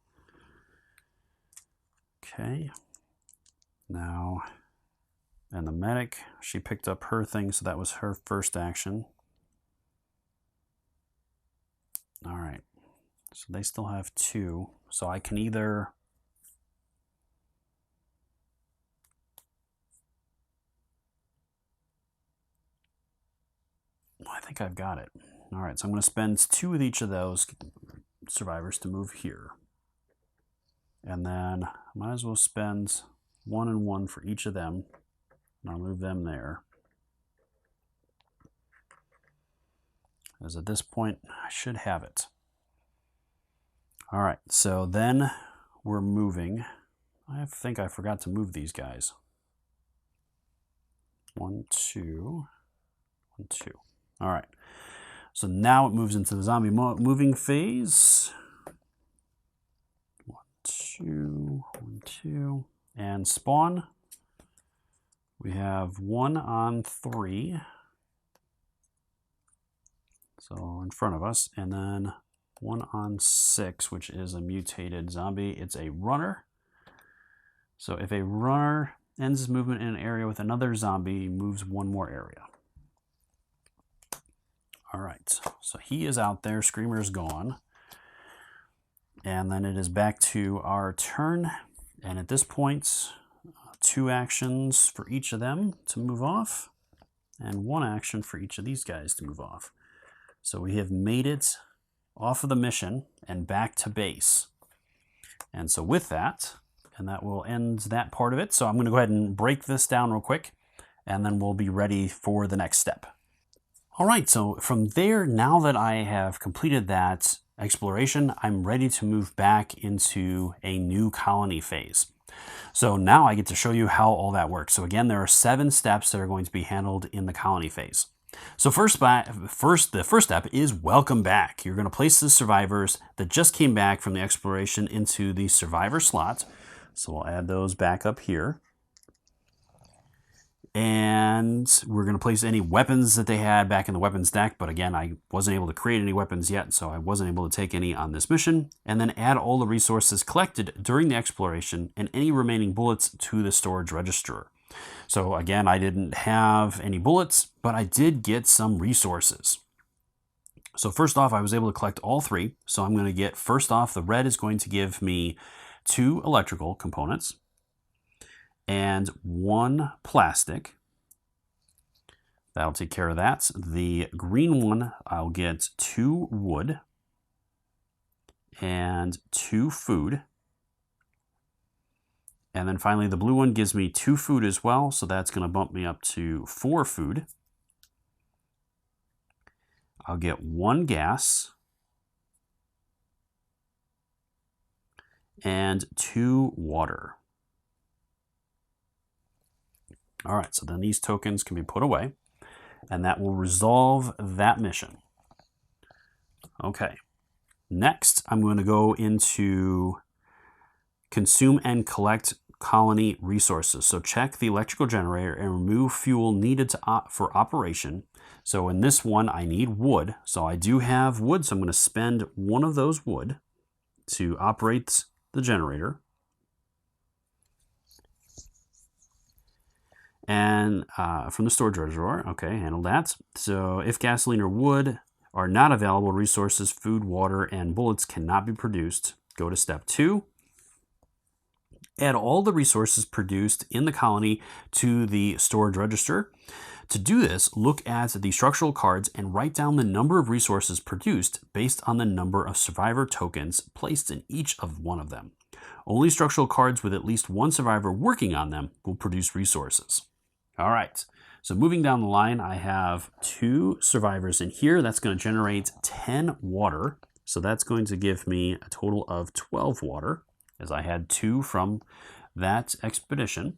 Okay, now, and the medic, she picked up her thing, so that was her first action. All right, so they still have 2, so I can either I think I've got it. All right, so I'm going to spend 2 with each of those survivors to move here. And then I might as well spend 1 and 1 for each of them. And I'll move them there. As at this point, I should have it. All right, so then we're moving. I think I forgot to move these guys. 1, 2, 1, 2. All right, so now it moves into the zombie moving phase. 1, 2, 1, 2, and spawn. We have 1 on 3, so in front of us, and then 1 on 6, which is a mutated zombie. It's a runner. So if a runner ends his movement in an area with another zombie, he moves 1 more area. All right, so he is out there. Screamer is gone. And then it is back to our turn. And at this point, 2 actions for each of them to move off, and 1 action for each of these guys to move off. So we have made it off of the mission and back to base. And so with that, and that will end that part of it. So I'm going to go ahead and break this down real quick, and then we'll be ready for the next step. All right, so from there, now that I have completed that exploration, I'm ready to move back into a new colony phase. So now I get to show you how all that works. So again, there are 7 steps that are going to be handled in the colony phase. So the first step is welcome back. You're going to place the survivors that just came back from the exploration into the survivor slot. So we'll add those back up here. And we're going to place any weapons that they had back in the weapons deck. But again, I wasn't able to create any weapons yet, so I wasn't able to take any on this mission. And then add all the resources collected during the exploration and any remaining bullets to the storage register. So again, I didn't have any bullets, but I did get some resources. So first off, I was able to collect all 3. So I'm going to get, first off, the red is going to give me 2 electrical components and 1 plastic. That'll take care of that. The green one, I'll get 2 wood and 2 food. And then finally, the blue one gives me 2 food as well, so that's going to bump me up to 4 food. I'll get 1 gas and 2 water. All right, so then these tokens can be put away, and that will resolve that mission. Okay, next I'm going to go into consume and collect colony resources. So check the electrical generator and remove fuel needed for operation. So in this one, I need wood. So I do have wood, so I'm going to spend 1 of those wood to operate the generator. And from the storage reservoir, okay, handle that. So if gasoline or wood are not available, resources, food, water, and bullets cannot be produced. Go to step 2. Add all the resources produced in the colony to the storage register. To do this, look at the structural cards and write down the number of resources produced based on the number of survivor tokens placed in each of one of them. Only structural cards with at least one survivor working on them will produce resources. All right, so moving down the line, I have 2 survivors in here. That's going to generate 10 water. So that's going to give me a total of 12 water, as I had 2 from that expedition.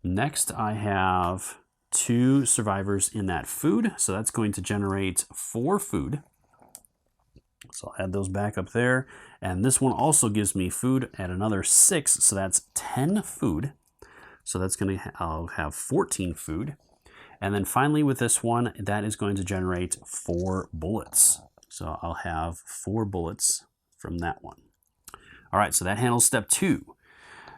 Next, I have 2 survivors in that food. So that's going to generate 4 food. So I'll add those back up there. And this one also gives me food at another 6. So that's 10 food. So that's going to, I'll have 14 food. And then finally with this one, that is going to generate 4 bullets. So I'll have 4 bullets from that one. All right, so that handles step 2.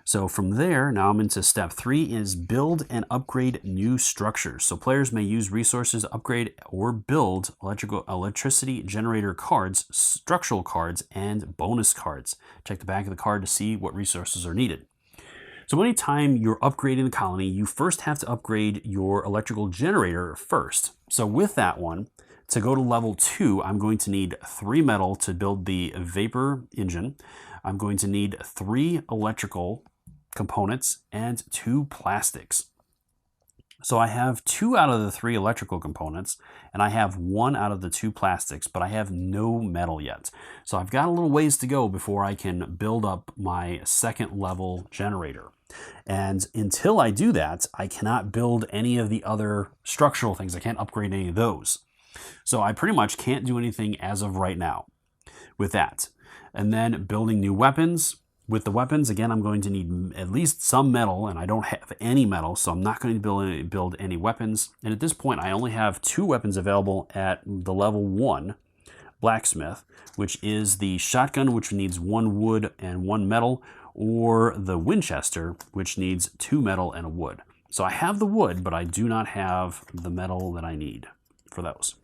So from there, now I'm into step 3 is build and upgrade new structures. So players may use resources, upgrade or build electricity generator cards, structural cards, and bonus cards. Check the back of the card to see what resources are needed. So anytime you're upgrading the colony, you first have to upgrade your electrical generator first. So with that one, to go to level 2, I'm going to need 3 metal to build the vapor engine. I'm going to need 3 electrical components and 2 plastics. So I have 2 out of the 3 electrical components, and I have 1 out of the 2 plastics, but I have no metal yet. So I've got a little ways to go before I can build up my 2nd level generator. And until I do that, I cannot build any of the other structural things. I can't upgrade any of those. So I pretty much can't do anything as of right now with that. And then building new weapons. With the weapons, again, I'm going to need at least some metal, and I don't have any metal, so I'm not going to build any weapons. And at this point, I only have 2 weapons available at the level 1 blacksmith, which is the shotgun, which needs 1 wood and 1 metal, or the Winchester, which needs 2 metal and a wood. So I have the wood, but I do not have the metal that I need for those.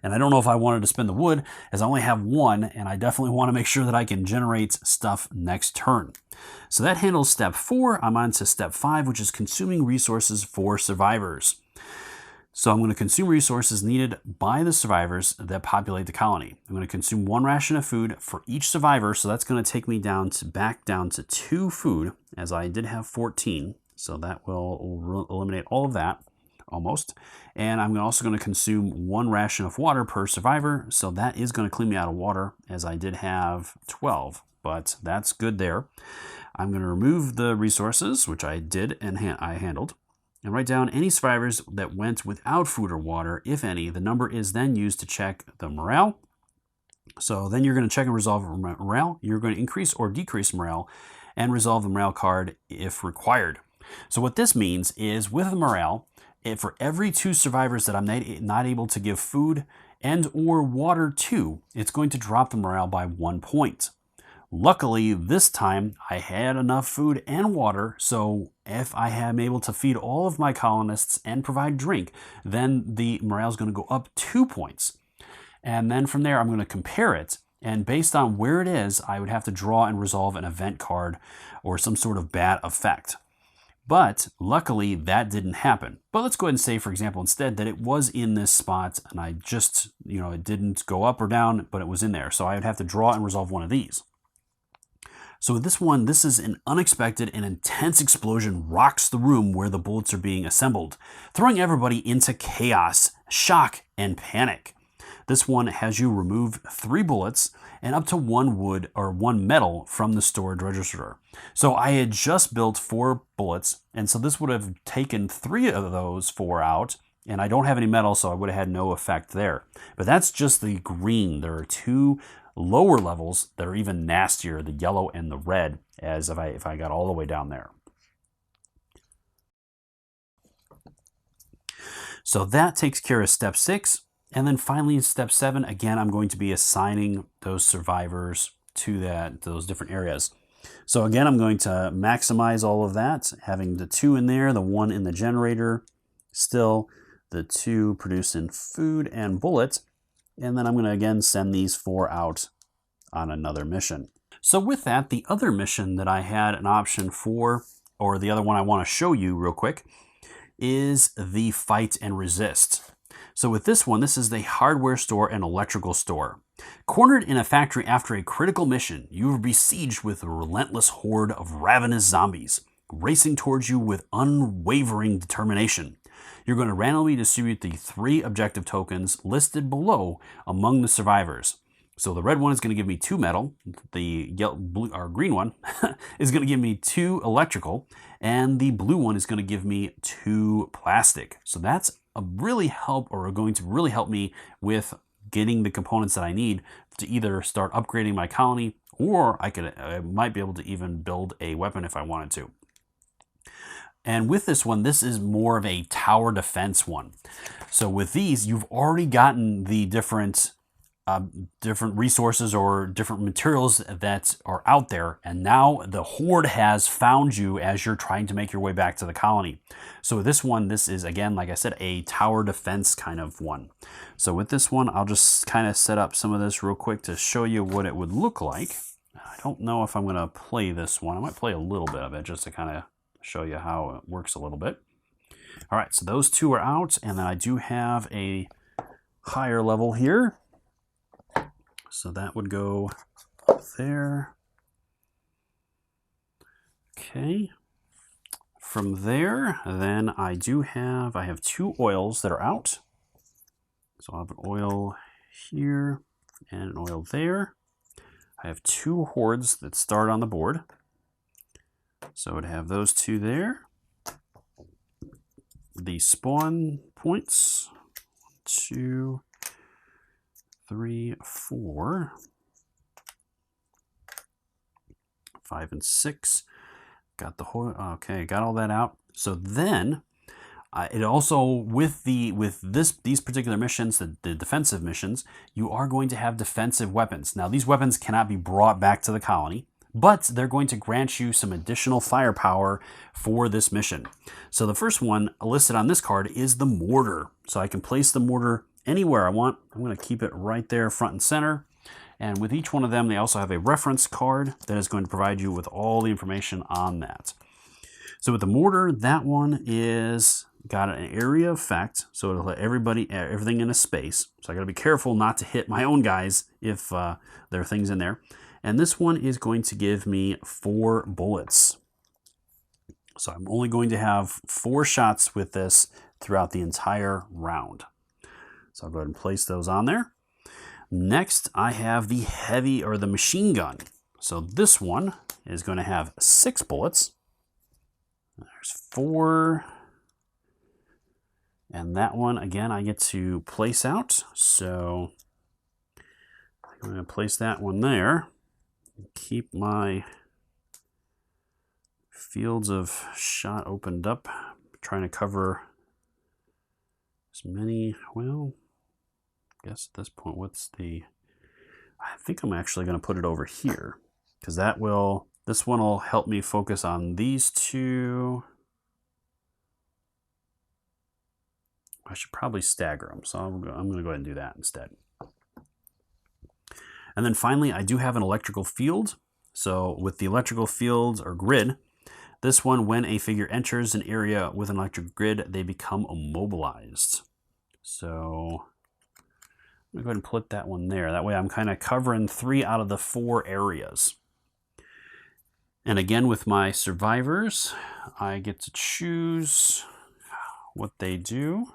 And I don't know if I wanted to spend the wood, as I only have 1, and I definitely want to make sure that I can generate stuff next turn. So that handles step 4. I'm on to step 5, which is consuming resources for survivors. So I'm going to consume resources needed by the survivors that populate the colony. I'm going to consume 1 ration of food for each survivor, so that's going to take me back down to 2 food, as I did have 14. So that will eliminate all of that. Almost. And I'm also going to consume 1 ration of water per survivor. So that is going to clean me out of water, as I did have 12, but that's good there. I'm going to remove the resources, which I did and I handled, and write down any survivors that went without food or water, if any. The number is then used to check the morale. So then you're going to check and resolve morale. You're going to increase or decrease morale and resolve the morale card if required. So what this means is with the morale, for every 2 survivors that I'm not able to give food and or water to, it's going to drop the morale by 1 point. Luckily, this time I had enough food and water, so if I am able to feed all of my colonists and provide drink, then the morale is going to go up 2 points. And then from there, I'm going to compare it, and based on where it is, I would have to draw and resolve an event card or some sort of bad effect. But luckily that didn't happen. But let's go ahead and say, for example, instead that it was in this spot and I just, it didn't go up or down, but it was in there. So I would have to draw and resolve one of these. So with this one, this is an unexpected and intense explosion rocks the room where the bullets are being assembled, throwing everybody into chaos, shock, and panic. This one has you remove 3 bullets and up to 1 wood or 1 metal from the storage register. So I had just built 4 bullets, and so this would have taken 3 of those 4 out, and I don't have any metal, so I would have had no effect there. But that's just the green. There are 2 lower levels that are even nastier, the yellow and the red, as if I got all the way down there. So that takes care of step 6. And then finally in step 7, again, I'm going to be assigning those survivors to those different areas. So again, I'm going to maximize all of that, having the 2 in there, the 1 in the generator, still the 2 producing food and bullets. And then I'm going to again send these 4 out on another mission. So with that, the other mission that I had an option for, or the other one I want to show you real quick, is the Fight and Resist. So with this one, this is the hardware store and electrical store. Cornered in a factory after a critical mission, you are besieged with a relentless horde of ravenous zombies, racing towards you with unwavering determination. You're going to randomly distribute the 3 objective tokens listed below among the survivors. So the red one is going to give me 2 metal, the yellow, blue, or green one is going to give me 2 electrical, and the blue one is going to give me 2 plastic. So that's going to really help me with getting the components that I need to either start upgrading my colony, or I might be able to even build a weapon if I wanted to. And with this one, this is more of a tower defense one. So with these, you've already gotten the different resources or different materials that are out there, and now the Horde has found you as you're trying to make your way back to the colony. So with this one, this is, again, like I said, a tower defense kind of one. So with this one, I'll just kind of set up some of this real quick to show you what it would look like. I don't know if I'm going to play this one. I might play a little bit of it just to kind of show you how it works a little bit. All right, so those 2 are out, and then I do have a higher level here. So that would go up there. Okay. From there, then I have 2 oils that are out. So I have an oil here and an oil there. I have 2 hordes that start on the board. So I'd have those 2 there. The spawn points, 2, 3, 4, 5, and 6. Got the whole, okay, got all that out. So then, it also with these particular missions, the defensive missions, you are going to have defensive weapons. Now these weapons cannot be brought back to the colony, but they're going to grant you some additional firepower for this mission. So the first one listed on this card is the mortar. So I can place the mortar anywhere I want. I'm going to keep it right there front and center. And with each one of them, they also have a reference card that is going to provide you with all the information on that. So with the mortar, that one is got an area effect, so it'll let everything in a space. So I got to be careful not to hit my own guys if there are things in there. And this one is going to give me 4 bullets. So I'm only going to have 4 shots with this throughout the entire round. So I'll go ahead and place those on there. Next, I have the heavy or the machine gun. So this one is going to have 6 bullets. There's 4. And that one, again, I get to place out. So I'm going to place that one there. Keep my fields of shot opened up. I'm trying to cover as many, well, I guess at this point, I think I'm actually going to put it over here, because this one will help me focus on these 2. I should probably stagger them, so I'm going to go ahead and do that instead. And then finally, I do have an electrical field. So with the electrical fields or grid, this one, when a figure enters an area with an electric grid, they become immobilized. So I'm going to go ahead and put that one there. That way I'm kind of covering 3 out of the 4 areas. And again, with my survivors, I get to choose what they do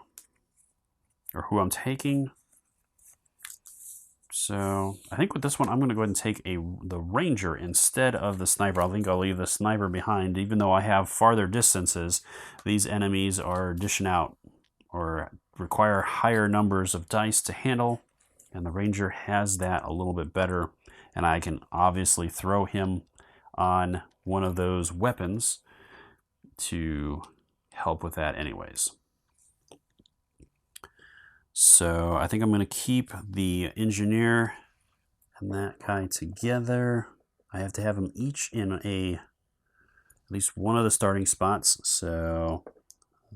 or who I'm taking. So I think with this one, I'm going to go ahead and take the ranger instead of the sniper. I think I'll leave the sniper behind. Even though I have farther distances, these enemies are dishing out or require higher numbers of dice to handle. And the ranger has that a little bit better. And I can obviously throw him on one of those weapons to help with that anyways. So I think I'm going to keep the engineer and that guy together. I have to have them each in at least one of the starting spots. So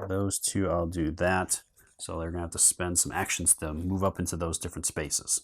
those 2, I'll do that. So they're going to have to spend some actions to move up into those different spaces.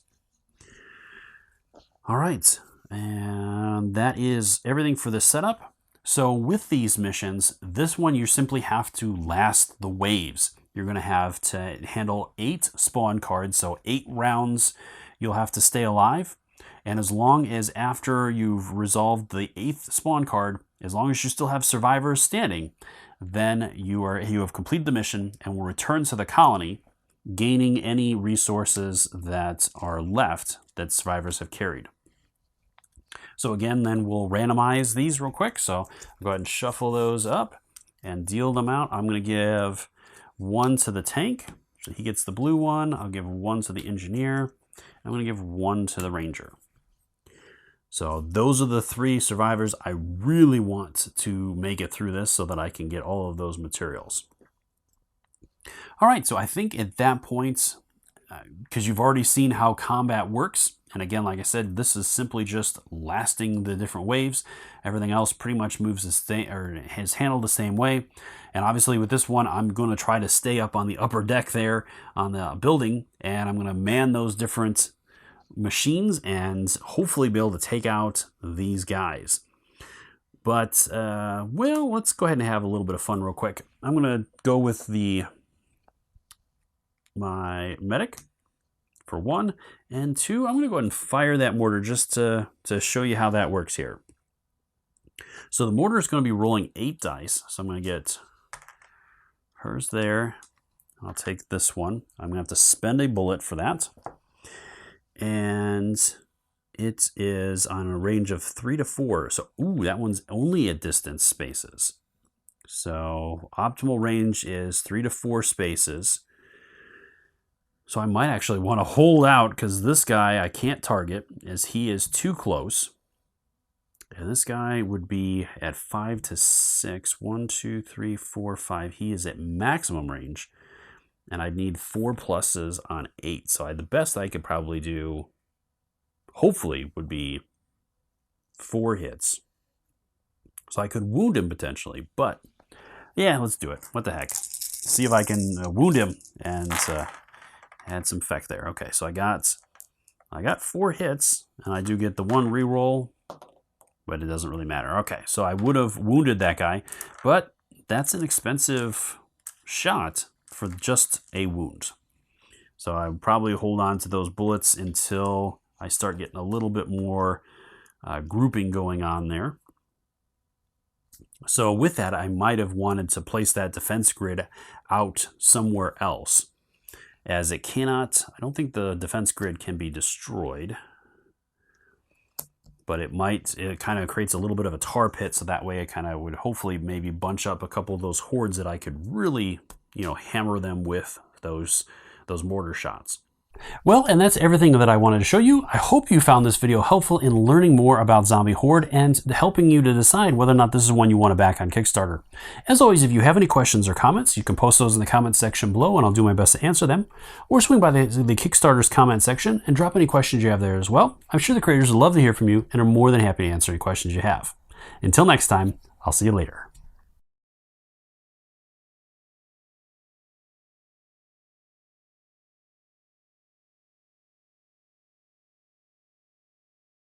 All right. And that is everything for this setup. So with these missions, this one you simply have to last the waves. You're going to have to handle 8 spawn cards, so 8 rounds you'll have to stay alive. And as long as after you've resolved the 8th spawn card, as long as you still have survivors standing, then you have completed the mission and will return to the colony, gaining any resources that are left that survivors have carried. So again, then we'll randomize these real quick. So I'll go ahead and shuffle those up and deal them out. I'm going to give 1 to the tank, so he gets the blue one. I'll give 1 to the engineer. I'm going to give 1 to the ranger. So those are the 3 survivors I really want to make it through this so that I can get all of those materials. All right, so I think at that point, because you've already seen how combat works, and again, like I said, this is simply just lasting the different waves. Everything else pretty much moves the same, or is handled the same way. And obviously with this one, I'm going to try to stay up on the upper deck there on the building, and I'm going to man those different machines and hopefully be able to take out these guys. But, well, let's go ahead and have a little bit of fun real quick. I'm going to go with my medic for 1, and 2, I'm going to go ahead and fire that mortar just to show you how that works here. So the mortar is going to be rolling 8 dice. So I'm going to get hers there. I'll take this one. I'm going to have to spend a bullet for that. And it is on a range of 3 to 4. So, ooh, that one's only at distance spaces. So optimal range is 3 to 4 spaces. So I might actually want to hold out because this guy I can't target as he is too close. And this guy would be at 5 to 6. 1, 2, 3, 4, 5. He is at maximum range. And I'd need 4 pluses on 8. So the best I could probably do, hopefully, would be 4 hits. So I could wound him potentially. But, yeah, let's do it. What the heck. See if I can wound him and add some effect there. Okay, so I got 4 hits. And I do get the 1 reroll. But it doesn't really matter. Okay, so I would have wounded that guy. But that's an expensive shot for just a wound. So I would probably hold on to those bullets until I start getting a little bit more grouping going on there. So with that, I might have wanted to place that defense grid out somewhere else, as it cannot, I don't think the defense grid can be destroyed, but it kind of creates a little bit of a tar pit, so that way I kind of would hopefully maybe bunch up a couple of those hordes that I could really, hammer them with those mortar shots. Well, and that's everything that I wanted to show you. I hope you found this video helpful in learning more about Zombie Horde and helping you to decide whether or not this is one you want to back on Kickstarter. As always, if you have any questions or comments, you can post those in the comments section below and I'll do my best to answer them. Or swing by the Kickstarter's comment section and drop any questions you have there as well. I'm sure the creators would love to hear from you and are more than happy to answer any questions you have. Until next time, I'll see you later.